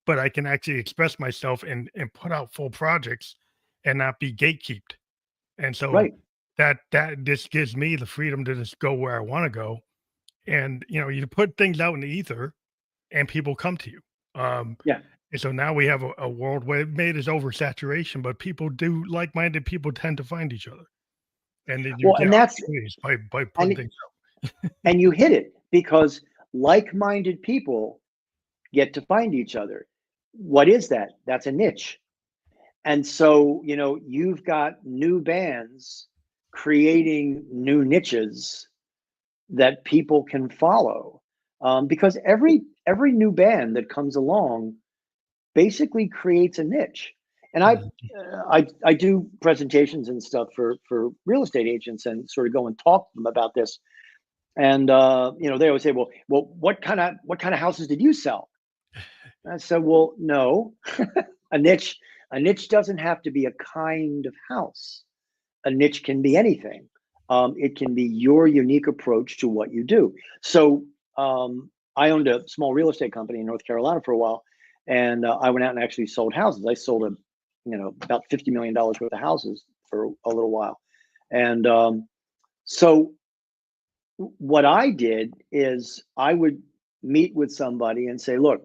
but I can actually express myself and put out full projects and not be gatekeeped. And so that just gives me the freedom to just go where I want to go. And, you put things out in the ether and people come to you. And so now we have a world where maybe there's oversaturation, but like-minded people tend to find each other. And then you get opportunities by putting things out. And you hit it, because like-minded people get to find each other. What is that? That's a niche. And so, you've got new bands creating new niches that people can follow, because every new band that comes along basically creates a niche. And I do presentations and stuff for real estate agents, and sort of go and talk to them about this. And they always say, well, what kind of houses did you sell? And I said, well, no. a niche doesn't have to be a kind of house. A niche can be anything. It can be your unique approach to what you do. So I owned a small real estate company in North Carolina for a while, and I went out and actually sold houses. I sold about $50 million worth of houses for a little while. And so what I did is I would meet with somebody and say, look,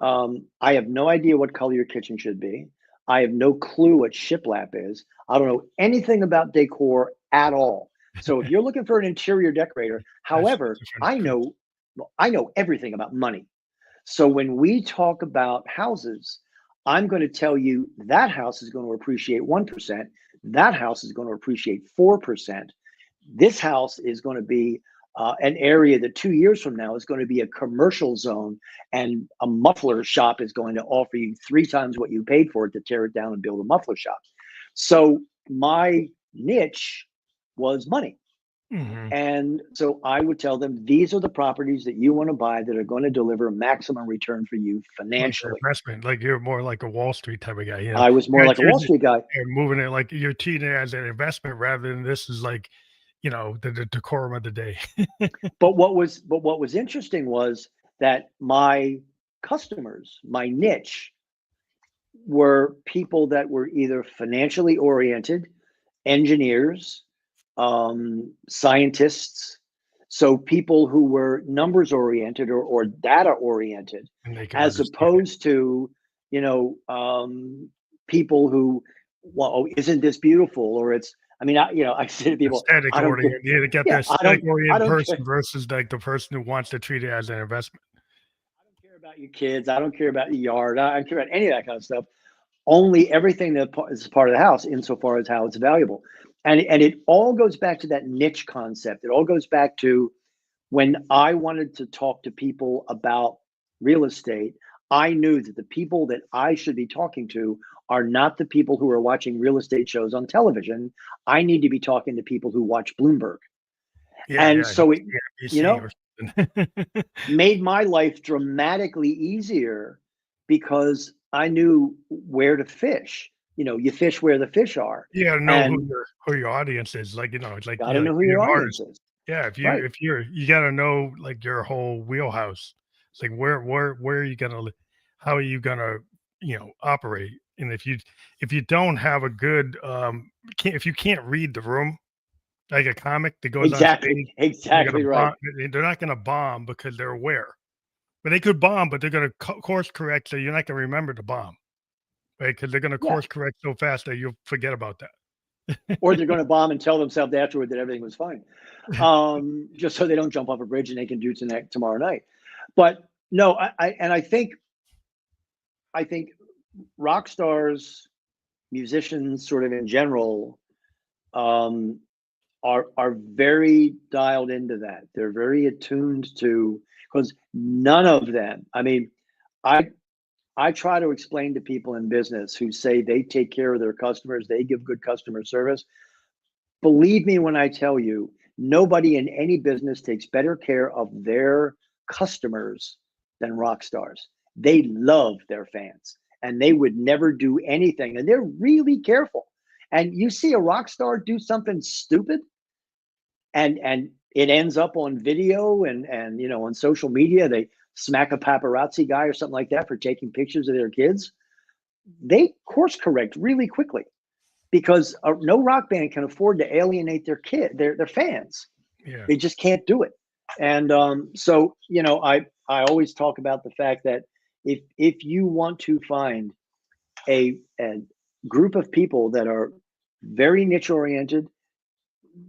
I have no idea what color your kitchen should be. I have no clue what shiplap is. I don't know anything about decor at all. So if you're looking for an interior decorator, however, I know everything about money. So when we talk about houses, I'm going to tell you that house is going to appreciate 1%. That house is going to appreciate 4%. This house is going to be an area that 2 years from now is going to be a commercial zone, and a muffler shop is going to offer you 3 times what you paid for it to tear it down and build a muffler shop. So my niche was money. Mhm. And so I would tell them, these are the properties that you want to buy that are going to deliver maximum return for you Like an financially. investment, like you're more like a Wall Street type of guy, you know? I was more You're like a Wall choosing Street guy. and moving it like you're treating it as an investment rather than this is like, you know, the decorum of the day. But what was interesting was that my customers, my niche, were people that were either financially oriented, engineers, scientists, so people who were numbers oriented or data oriented, And they can as understand it. opposed to, you know, people who, well, oh, isn't this beautiful? Or it's, I mean, I say to people, Aesthetic I don't care. oriented, yeah, they got the Yeah, aesthetic I oriented don't care. person versus like the person who wants to treat it as an investment. I don't care about your kids. I don't care about your yard. I don't care about any of that kind of stuff. Only everything that is part of the house, insofar as how it's valuable. And it all goes back to that niche concept. It all goes back to when I wanted to talk to people about real estate. I knew that the people that I should be talking to are not the people who are watching real estate shows on television. I need to be talking to people who watch Bloomberg. Yeah, And yeah, so it, you CNBC know, or something. made my life dramatically easier because I knew where to fish. You fish where the fish are, You gotta know and who your audience is, like, you know, it's like, got you to know, know like who being your an audience artist. is. Yeah, Right. you gotta know, like, your whole wheelhouse. It's like, where are you gonna li how are you gonna, you know, operate? And if you don't have a good, can't if you can't read the room, like a comic that goes on Exactly. stage, they're gonna Exactly right. bomb they're not gonna bomb because they're aware. But they could bomb, but they're gonna course correct, so you're not gonna remember to bomb, right? Because 'Cause they're gonna Yeah. course correct so fast that you'll forget about that. Or they're going to bomb and tell themselves afterward that everything was fine, just so they don't jump off a bridge and they can do tonight tomorrow night. But no, I think rock stars, musicians, sort of in general, um, are very dialed into that. They're very attuned to, because none of them. I mean, I I try to explain to people in business who say they take care of their customers, they give good customer service. Believe me when I tell you, nobody in any business takes better care of their customers than rock stars. They love their fans and they would never do anything. And they're really careful. And you see a rock star do something stupid, and it ends up on video and on social media. They smack a paparazzi guy or something like that for taking pictures of their kids. They course correct really quickly because no rock band can afford to alienate their fans. Yeah. They just can't do it. And so I always talk about the fact that if you want to find a group of people that are very niche oriented,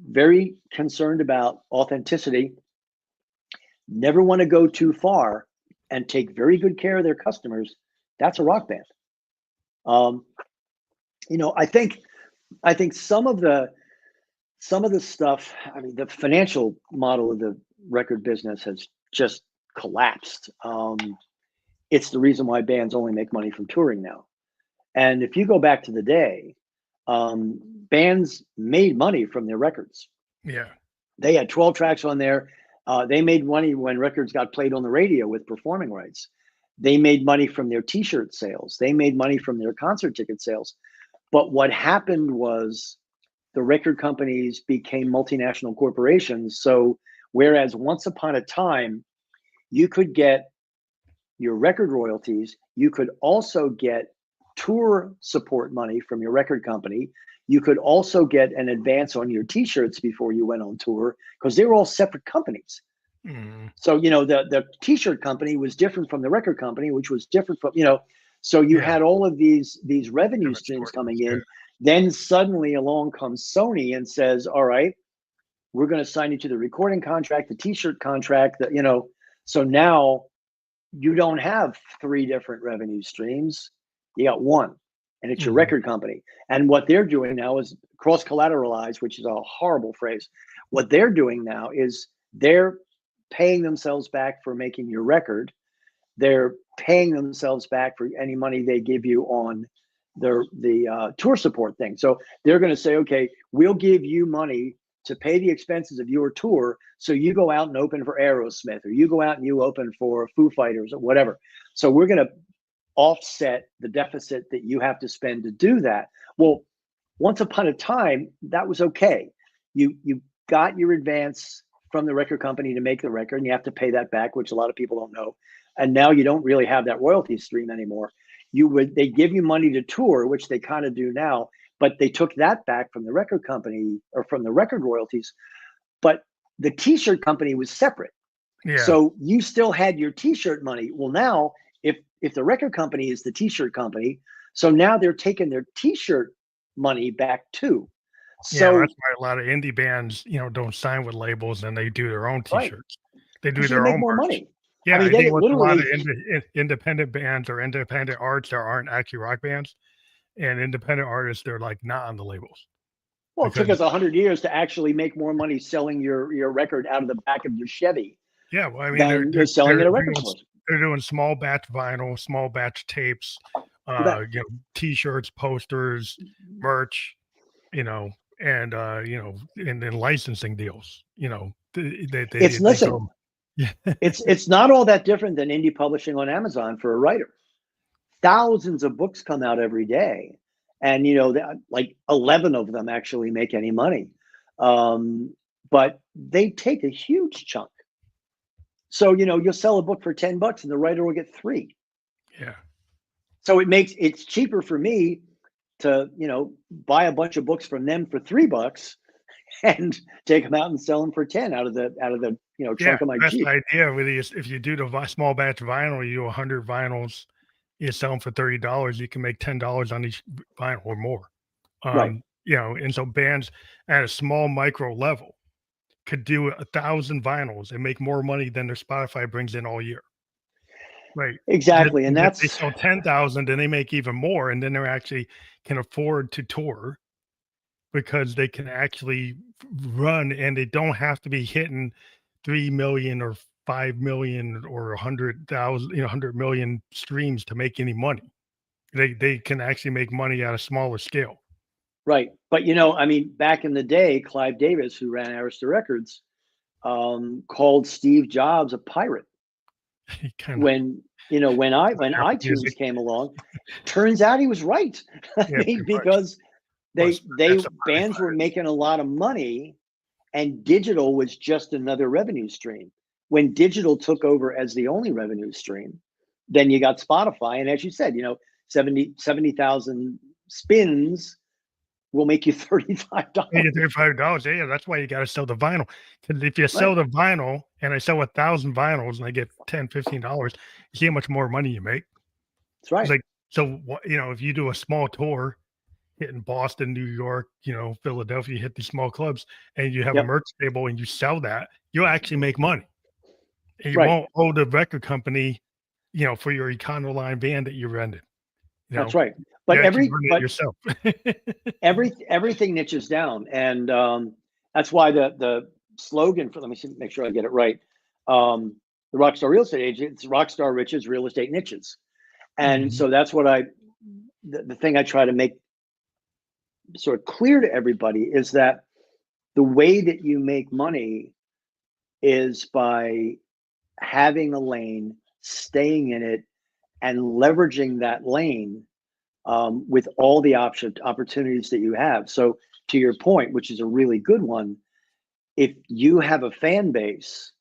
very concerned about authenticity, never want to go too far, and take very good care of their customers, that's a rock band. Um, I think some of the stuff. I mean, the financial model of the record business has just collapsed. It's the reason why bands only make money from touring now. And if you go back to the day, bands made money from their records. Yeah. They had 12 tracks on there. They made money when records got played on the radio with performing rights. They made money from their T-shirt sales. They made money from their concert ticket sales. But what happened was the record companies became multinational corporations. So whereas once upon a time you could get your record royalties, you could also get tour support money from your record company. You could also get an advance on your t-shirts before you went on tour, because they were all separate companies. Mhm. So the t-shirt company was different from the record company, which was different from, so you Yeah. had all of these revenue Different streams sources, coming yeah. in. Then suddenly along comes Sony and says, all right, we're going to sign you to the recording contract, the t-shirt contract, so now you don't have three different revenue streams. You got one, and it's your Mhm. record company. And what they're doing now is cross collateralized, which is a horrible phrase. What they're doing now is they're paying themselves back for making your record. They're paying themselves back for any money they give you on the tour support thing. So they're going to say, okay, we'll give you money to pay the expenses of your tour. So you go out and open for Aerosmith, or you go out and you open for Foo Fighters or whatever. So we're going to offset the deficit that you have to spend to do that. Well, once upon a time, that was okay. You got your advance from the record company to make the record, and you have to pay that back, which a lot of people don't know. And now you don't really have that royalty stream anymore. They give you money to tour, which they kind of do now, but they took that back from the record company or from the record royalties. But the t-shirt company was separate. Yeah. So you still had your t-shirt money. Well, now if the record company is the t-shirt company, so now they're taking their t-shirt money back too. So yeah, that's why a lot of indie bands, don't sign with labels and they do their own t-shirts. Right. They do their own more merch. Money. Yeah, I mean, I think with a lot of independent bands or independent arts, there aren't actually rock bands, and independent artists, they're like not on the labels. Well, it took us 100 years to actually make more money selling your record out of the back of your Chevy. Yeah, well, I mean, they're selling it at a record store. They're doing small batch vinyl, small batch tapes, t-shirts, posters, merch, and then licensing deals. It's not all that different than indie publishing on Amazon for a writer. Thousands of books come out every day, and like 11 of them actually make any money, but they take a huge chunk. So you'll sell a book for $10 and the writer will get 3. Yeah. So it's cheaper for me to buy a bunch of books from them for $3 and take them out and sell them for 10 out of the trunk of my Jeep. That's the idea with these. If you do the small batch vinyl, you do 100 vinyls, you sell them for $30. You can make $10 on each vinyl or more. Right. And so bands at a small micro level could do 1,000 vinyls and make more money than their Spotify brings in all year. Right. Exactly. And they sell 10,000 and they make even more. And then they actually can afford to tour because they can actually run and they don't have to be hitting 3 million or 5 million or 100,000, 100 million streams to make any money. They can actually make money at a smaller scale. Right. But, back in the day, Clive Davis, who ran Arista Records, called Steve Jobs a pirate. When iTunes came along, turns out he was right. Because bands were making a lot of money and digital was just another revenue stream. When digital took over as the only revenue stream, then you got Spotify. And as you said, 70,000 spins will make you $35. $35. Yeah, that's why you got to sell the vinyl. Because if you sell the vinyl and I sell 1,000 vinyls and I get $10, $15, you see how much more money you make. That's right. It's like, so if you do a small tour, hitting Boston, New York, Philadelphia, you hit these small clubs and you have a merch table and you sell that, you'll actually make money. And you won't owe the record company, for your Econoline van that you rented. That's right. But yourself. everything niches down, and that's why the slogan for, let me make sure I get it right. The Rockstar Real Estate Agent, it's Rockstar Riches, Real Estate Niches, and so that's what the thing I try to make sort of clear to everybody is that the way that you make money is by having a lane, staying in it, and leveraging that lane with all the opportunities that you have. So to your point, which is a really good one, if you have a fan base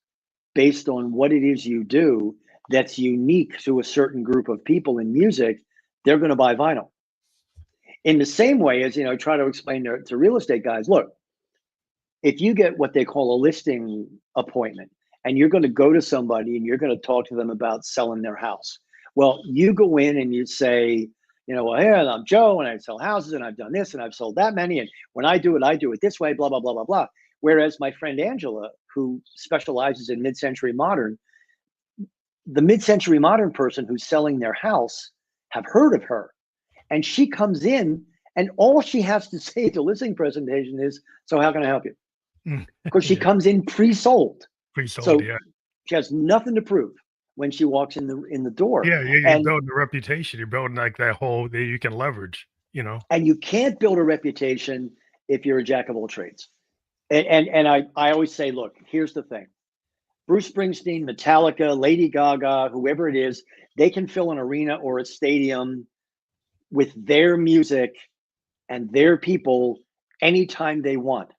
based on what it is you do that's unique to a certain group of people in music, they're going to buy vinyl. In the same way as, try to explain to real estate guys, look, if you get what they call a listing appointment and you're going to go to somebody and you're going to talk to them about selling their house, well, you go in and you say, well, hey, I'm Joe and I sell houses and I've done this and I've sold that many. And when I do it this way, blah, blah, blah, blah, blah. Whereas my friend Angela, who specializes in mid-century modern, the mid-century modern person who's selling their house have heard of her. And she comes in and all she has to say at the listing presentation is, so how can I help you? Because she comes in pre-sold. Pre-sold, so yeah. She has nothing to prove. when she walks in the door. Yeah, you're And building a reputation. You're building like that whole that you can leverage, you know? and you can't build a reputation if you're a jack of all trades. And I always say, look, here's the thing. Bruce Springsteen, Metallica, Lady Gaga, whoever it is, they can fill an arena or a stadium with their music and their people anytime they want.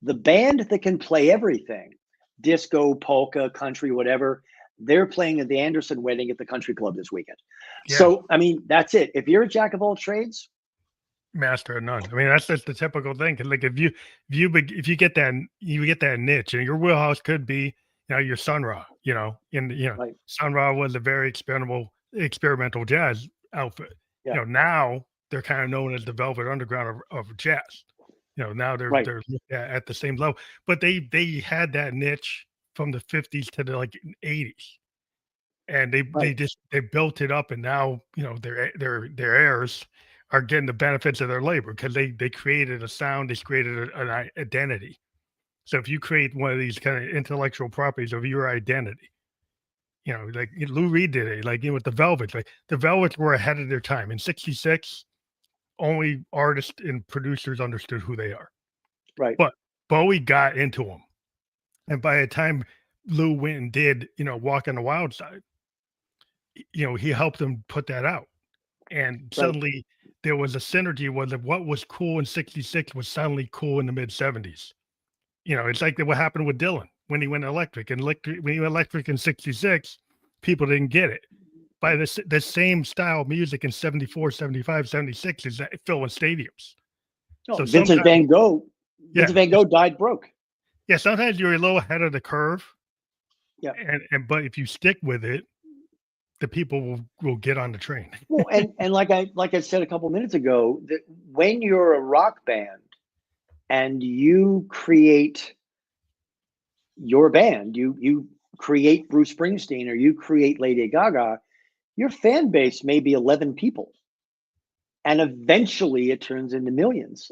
The band that can play everything, disco, polka, country, whatever, they're playing at the Anderson wedding at the country club this weekend. Yeah. So, I mean, that's it. If you're a jack of all trades, Master of none. I mean, that's just the typical thing. 'Cause like if you get that niche, and your wheelhouse could be, your Sun Ra, and like, Sun Ra was a very experimental jazz outfit. yeah, Now they're kind of known as the Velvet Underground of jazz. Now they're right, they're looked at the same level, but they had that niche from the 50s to the like 80s, and right, they built it up, and now their heirs are getting the benefits of their labor because they created a sound, they created an identity. So if you create one of these kind of intellectual properties of your identity, like Lou Reed did it, like with the Velvets, like the Velvets were ahead of their time. In '66, only artists and producers understood who they are, right. but Bowie got into them, and by the time Lou went and did Walk on the Wild Side, he helped them put that out. And Right. suddenly there was a synergy where what was cool in '66 was suddenly cool in the mid '70s. It's like what happened with Dylan when he went electric. And when he went electric in '66, people didn't get it. By the same style of music in '74, '75, '76 is that filling stadiums. No, So sometimes, yeah, Vincent Van Gogh died broke. yeah, sometimes you're a little ahead of the curve, Yeah. and but if you stick with it, the people will get on the train. Well, and like I said a couple minutes ago, that when you're a rock band and you create your band, you create Bruce Springsteen or you create Lady Gaga, your fan base may be 11 people, and eventually it turns into millions.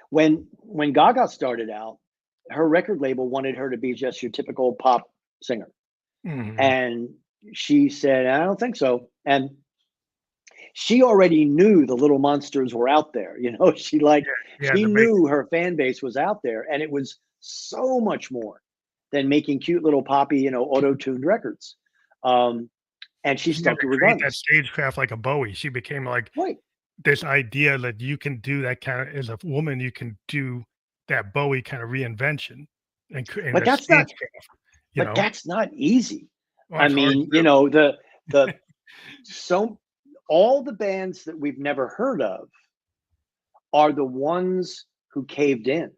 When Gaga started out, her record label wanted her to be just your typical pop singer, Mhm. and she said, "I don't think so." And she already knew the little monsters were out there. Yeah, She the make knew her fan base was out there, and it was so much more than making cute little poppy, auto-tuned records. Um, and she she had stuck to to her create that guns. stagecraft like a Bowie. She became like Right. this idea that you can do that kind of as a woman, you can do that Bowie kind of reinvention and But a that's not stagecraft, but that's not easy. Well, I it's hard to mean, do. the so all the bands that we've never heard of are the ones who caved in.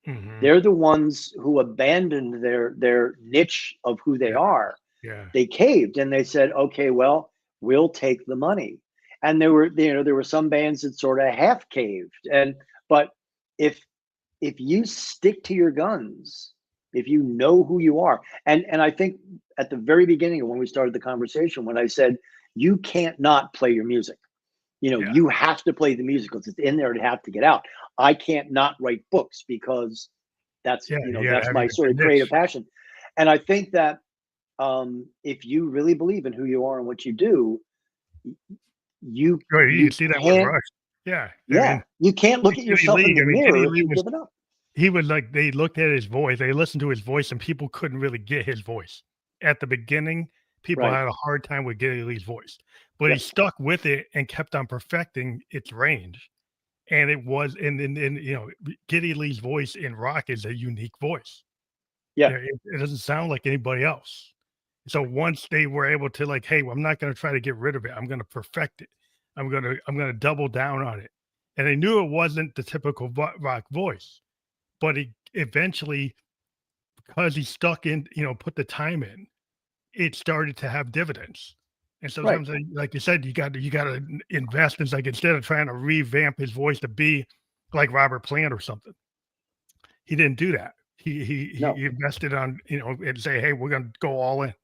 Mhm. They're the ones who abandoned their niche of who they Yeah, are. yeah, They caved and they said, okay, well, we'll take the money. And there were some bands that sort of half caved. But if you stick to your guns, if you know who you are, and I think at the very beginning when we started the conversation, when I said you can't not play your music, yeah, you have to play the music because it's in there to have to get out. I can't not write books because that's yeah, yeah, that's having my a sort good of creative niche. passion. And I think that if you really believe in who you are and what you do, you Right, you can you see that with can't, Rush. Yeah, I yeah, mean, you can't look like at Geddy yourself in Lee, the I mean, Geddy mirror if Lee you've was given up. he was like they looked at his voice, they listened to his voice, and people couldn't really get his voice. At the beginning, people Right. had a hard time with Geddy Lee's voice, but he Yep. stuck with it and kept on perfecting its range. And it was and Geddy Lee's voice in rock is a unique voice. Yeah. It doesn't sound like anybody else. So once they were able to like, "Hey, well, I'm not gonna try to get rid of it. I'm gonna perfect it. I'm gonna double down on it." And they knew it wasn't the typical rock voice, but he eventually, because he stuck in, put the time in, it started to have dividends. And Right. sometimes, like you said, you gotta invest. It's like instead of trying to revamp his voice to be like Robert Plant or something, he didn't do that. He No. invested on, and say, "Hey, we're gonna go all in."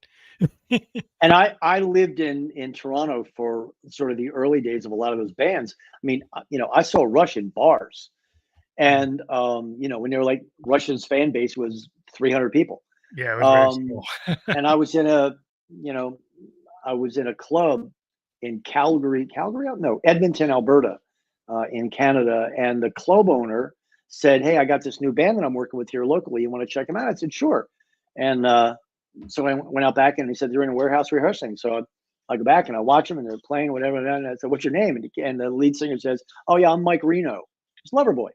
And I lived in Toronto for sort of the early days of a lot of those bands. I mean, I saw Rush in bars, Mm, and when they were like Russia's fan base was 300 people. Yeah, it was very Um, small. and I was in you know, I was in a club in Calgary, no, Edmonton, Alberta, in Canada, and the club owner said, "Hey, I got this new band that I'm working with here locally. You want to check them out?" I said, "Sure." And so I went out back, and he said they're in a warehouse rehearsing. So I go back and I watch them, and they're playing whatever. And I said, "What's your name?" And the lead singer says, "Oh yeah, I'm Mike Reno. It's Loverboy."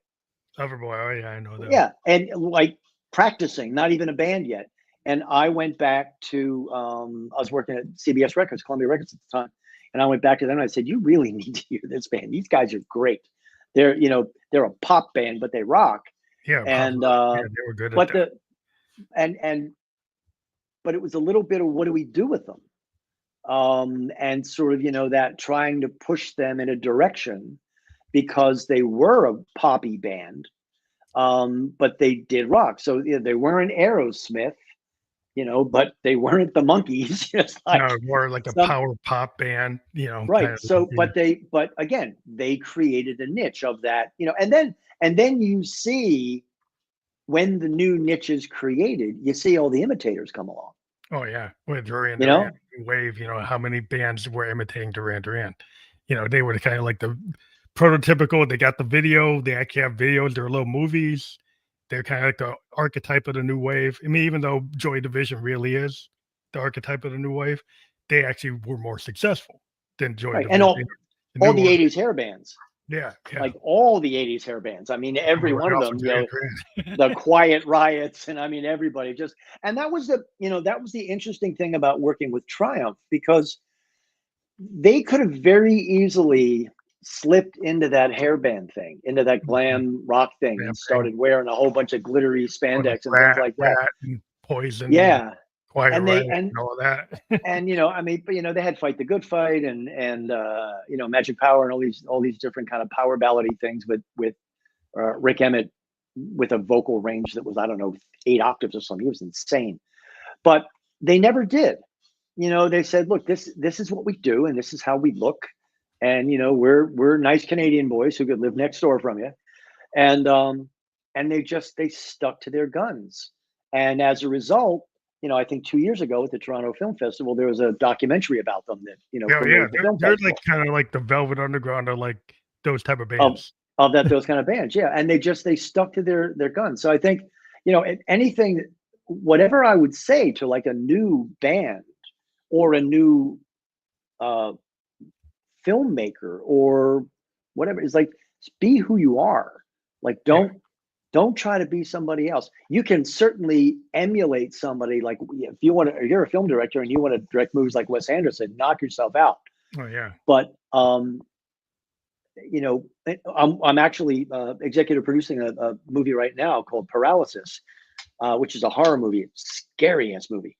Loverboy, oh yeah, I know them. Yeah, and like practicing, not even a band yet. And I went back to I was working at CBS Records, Columbia Records at the time, and I went back to them and I said, "You really need to hear this band. These guys are great. They're a pop band, but they rock." Yeah, pop And rock. Yeah, they were good at but that. the and but it was a little bit of what do we do with them? And sort of that trying to push them in a direction because they were a poppy band, but they did rock. So they weren't Aerosmith, but they weren't the Monkees. It's like No, more like a some power pop band, kind right. of So, yeah. but again, they created a niche of that, and then you see when the new niche is created, you see all the imitators come along. Oh yeah, with Duran You Duran, know, New Wave, how many bands were imitating Duran Duran? They were kind of like the prototypical. They got the video. They actually have videos. They're little movies. They're kind of like the archetype of the new wave. I mean, even though Joy Division really is the archetype of the new wave, they actually were more successful than Joy right? And Division. The all new the one, '80s hair bands, yeah, yeah. like all the '80s hair bands. I mean, every Everyone one of else them. was Duran Duran. The Quiet Riots, and I mean everybody just. And that was the interesting thing about working with Triumph, because they could have very easily slipped into that hairband thing, into that Mhm. glam rock thing, Same and thing. started wearing a whole bunch of glittery Or like spandex and things like that. Rat and Poison and Yeah, Quiet and Riot they and all of that. I mean, but they had Fight the Good Fight and Magic Power and all these different kind of power ballady things with Rick Emmett with a vocal range that was, I don't know, 8 octaves or something. He was insane, but they never did. They said, "Look, this is what we do, and this is how we look, and we're nice Canadian boys who could live next door from you," and they stuck to their guns, and as a result, I think 2 years ago at the Toronto Film Festival, there was a documentary about them that Yeah, yeah, promoted the film they're like festival kinda like the Velvet Underground or like those type of of bands. those kind of bands, yeah, and they stuck to their guns. So I think anything, whatever I would say to like a new band or a new uh, filmmaker or whatever, is like, be who you are. Like, Yeah. don't try to be somebody else. You can certainly emulate somebody. Like, if you're a film director and you want to direct movies like Wes Anderson, knock yourself out. Oh, yeah. But I'm actually executive producing a movie right now called Paralysis, which is a horror movie, scary ass movie.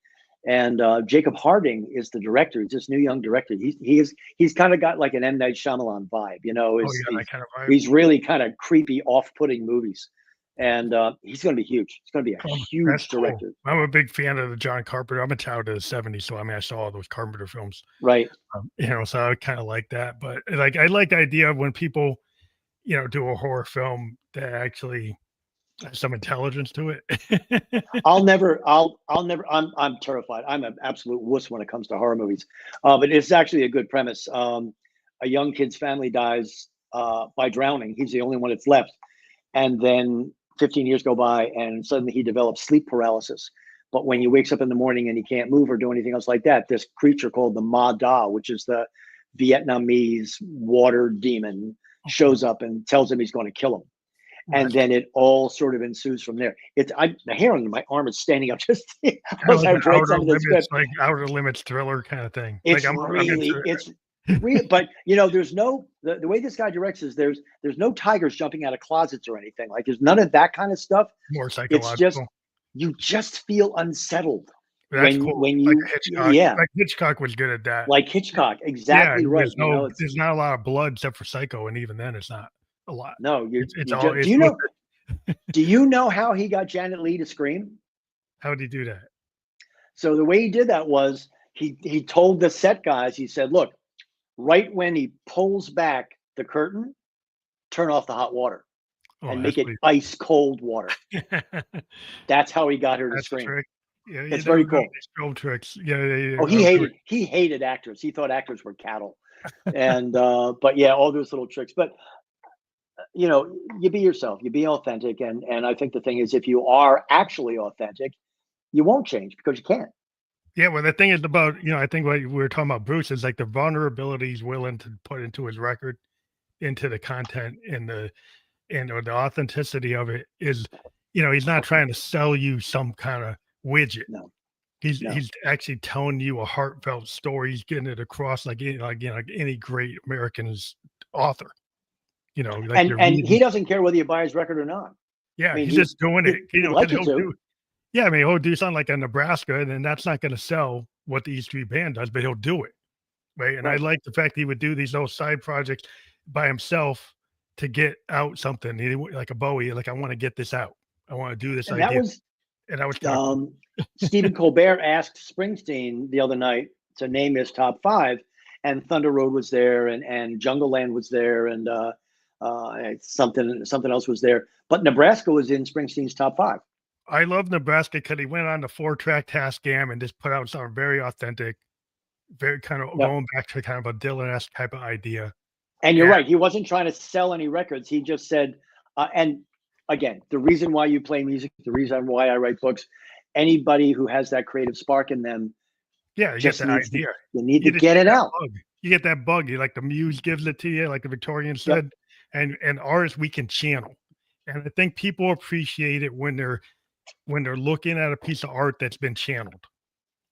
And Jacob Harding is the director. He's this new young director. He's kind of got like an M. Night Shyamalan vibe. Oh, Is yeah, that kind of vibe. these really kind of creepy, off-putting movies, and he's going to be huge. He's going to be a That's huge cool. director, I'm a big fan of the John Carpenter. I'm a child of the '70s, so, I mean, I saw all those Carpenter films, right? so I kinda like that, but, like, I like the idea of when people, do a horror film that actually has some intelligence to it. I'll never. I'm terrified. I'm an absolute wuss when it comes to horror movies, but it's actually a good premise. A young kid's family dies by drowning. He's the only one that's left, and then 15 years go by, and suddenly he develops sleep paralysis. But when he wakes up in the morning and he can't move or do anything else like that, this creature called the Ma Da, which is the Vietnamese water demon, shows up and tells him he's going to kill him, and That's then it all sort of ensues from there. The hair on my arm is standing up just kinda as like I've an read some of the script. Outer limits thriller kinda thing. Like, It's I'm really, into it's it. real, but there's the way this guy directs is there's no tigers jumping out of closets or anything. Like, there's none of that kind of stuff. More It's just psychological. you just feel unsettled That's cool. when Like you, a Hitchcock. yeah, Like, Hitchcock was good at that. like Hitchcock, Yeah, exactly right. It's there's not a lot of blood except for Psycho, and even then, it's not a lot. no, It's you all just it's with do you know how he got Janet Leigh to scream? how'd he do that? So the way he did that was he told the set guys, he said, "Look, right when he pulls back the curtain, turn off the hot water Oh, and that's make it pretty ice cold water." that's That's how he got her to a scream. trick. Yeah, you It's never very know cool. these film tricks. Yeah, Oh, he hated actors. He thought actors were cattle. And but yeah, all those little tricks. But you be yourself, you be authentic, and I think the thing is, if you are actually authentic, you won't change because you can't. Yeah, well, the thing is about, I think what we were talking about Bruce is like the vulnerability he's willing to put into his record, into the content and or the authenticity of it is, he's not trying to sell you some kind of widget. No, no. He's actually telling you a heartfelt story. He's getting it across like any great American's author. Like And you're he reading. doesn't care whether you buy his record or not. I Yeah, mean, he's just doing it, he'd because like you he'll to. do. Yeah, I mean, he'll do something like a Nebraska, and then that's not going to sell what the E Street Band does, but he'll do it. Right. And I Right. like the fact he would do these little side projects by himself to get out something. Like a Bowie, like, I want to get this out. I want to do this And that idea. was And that was kind of cool. Stephen Colbert asked Springsteen the other night to name his top five, and Thunder Road was there, and Jungle Land was there, and something else was there. But Nebraska was in Springsteen's top five. I love Nebraska because he went on the 4-track Tascam and just put out something very authentic, very kind of Yep. going back to kind of a Dylan-esque type of idea. And you're right. He wasn't trying to sell any records. He just said, and again, the reason why you play music, the reason why I write books, anybody who has that creative spark in them, Yeah, you get the idea. You need to get it out. Bug. You get that bug. You like the muse gives it to you, like the Victorian said, and artists we can channel. And I think people appreciate it when they're looking at a piece of art that's been channeled,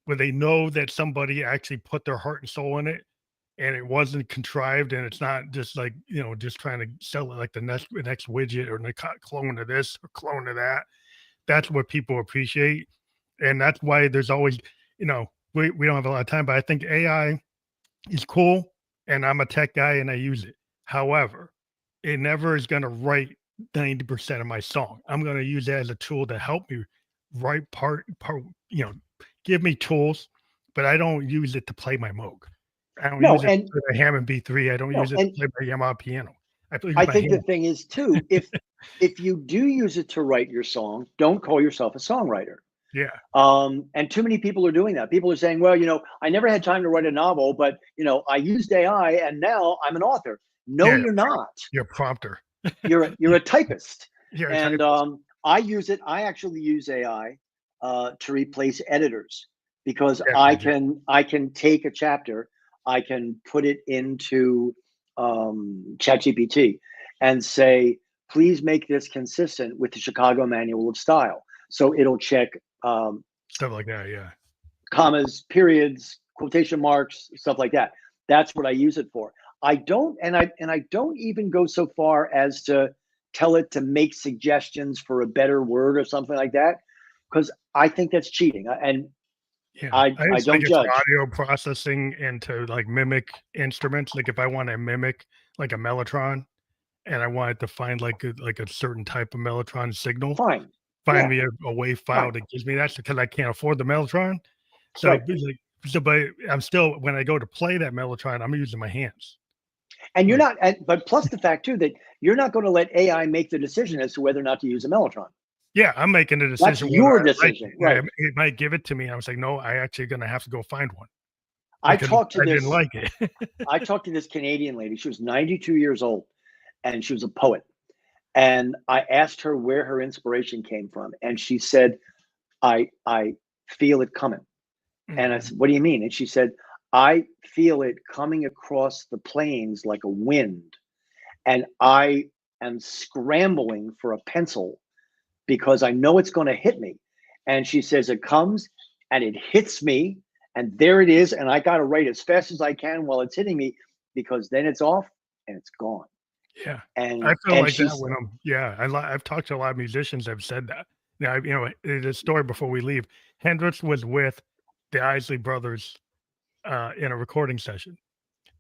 where they know that somebody actually put their heart and soul in it, and it wasn't contrived, and it's not just like, just trying to sell it like the next widget or the clone of this or clone of that. That's what people appreciate. And that's why there's always, we don't have a lot of time, but I think AI is cool, and I'm a tech guy and I use it. However, it never is going to write 90% of my song. I'm going to use it as a tool to help me write part, give me tools, but I don't use it to play my Moog. I don't use it for the Hammond B3. I don't use it to play my Yamaha piano. I think the thing is too, if you do use it to write your song, don't call yourself a songwriter. Yeah. And too many people are doing that. People are saying, well, I never had time to write a novel, but I used AI and now I'm an author. No, you're not. You're a prompter. You're a typist. You're and a typist. I use it. I actually use AI to replace editors because I can take a chapter, I can put it into ChatGPT and say, please make this consistent with the Chicago Manual of Style. So it'll check stuff like that, yeah, commas, periods, quotation marks, stuff like that. That's what I use it for. I don't even go so far as to tell it to make suggestions for a better word or something like that, because I think that's cheating. And I don't judge. Audio processing and to like mimic instruments. Like if I want to mimic like a mellotron, and I want it to find like a certain type of mellotron signal, find me a WAV file that gives me that, because I can't afford the mellotron. So, but I'm still, when I go to play that mellotron, I'm using my hands. And you're not, but plus the fact too that you're not going to let AI make the decision as to whether or not to use a mellotron. Yeah, I'm making the decision. That's your decision, right? It might give it to me. I was like, no, I actually going to have to go find one. I didn't like it. I talked to this Canadian lady. She was 92 years old, and she was a poet. And I asked her where her inspiration came from, and she said, "I feel it coming." Mm-hmm. And I said, "What do you mean?" And she said, "I feel it coming across the plains like a wind, and I am scrambling for a pencil because I know it's going to hit me." And she says, "It comes and it hits me, and there it is, and I got to write as fast as I can while it's hitting me, because then it's off and it's gone." Yeah, and I feel like that when I've talked to a lot of musicians that have said that. Now, the story before we leave, Hendrix was with the Isley Brothers in a recording session,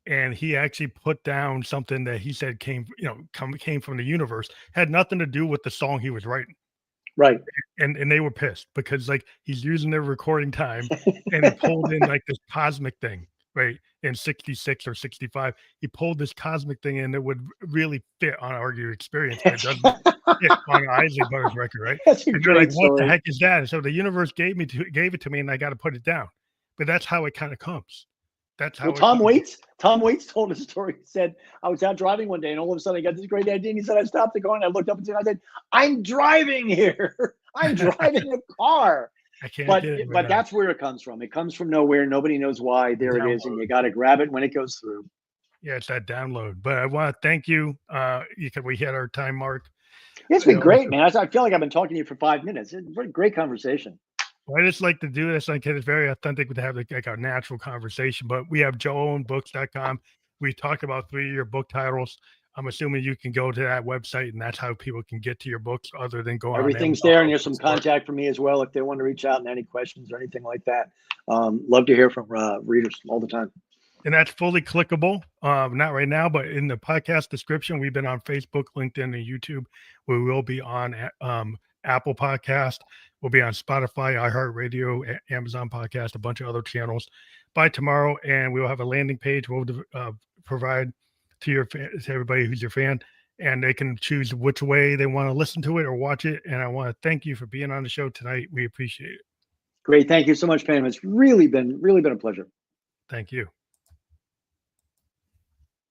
and he actually put down something that he said came from the universe, had nothing to do with the song he was writing. Right. And they were pissed because like he's using their recording time and he pulled in like this cosmic thing, right, in 66 or 65. He pulled this cosmic thing in that would really fit on our experience, but it doesn't fit on an Isley Brothers record, right? That's a And you're like, great what the story. heck is that? And so the universe gave it to me, and I got to put it down. But that's how it kind of comes. That's how Well, it comes. Tom Waits told a story. He said, I was out driving one day and all of a sudden I got this great idea. And he said, I stopped the car and I looked up and I said, I'm driving here. I'm driving a car. I can't But get it but right now. that's where it comes from. It comes from nowhere. Nobody knows why. There it is. And Download. you got to grab it when it goes through. Yeah, it's that download. But I want to thank you. We hit our time mark. It's You been know, great, man. I feel like I've been talking to you for 5 minutes. It's a great conversation. I just like to do this. Like, it's very authentic to have like a natural conversation. But we have joeownbooks.com. We talked about 3 of your book titles. I'm assuming you can go to that website, and that's how people can get to your books, other than going Everything's on there, Amazon and there's some contact for me as well if they want to reach out and any questions or anything like that. Love to hear from readers all the time. And that's fully clickable. Not right now, but in the podcast description, we've been on Facebook, LinkedIn, and YouTube. We will be on Apple Podcast. We'll be on Spotify, iHeartRadio, Amazon Podcast, a bunch of other channels by tomorrow. And we'll have a landing page we'll provide to everybody who's your fan, and they can choose which way they want to listen to it or watch it. And I want to thank you for being on the show tonight. We appreciate it. Great. Thank you so much, Pam. It's really been a pleasure. Thank you.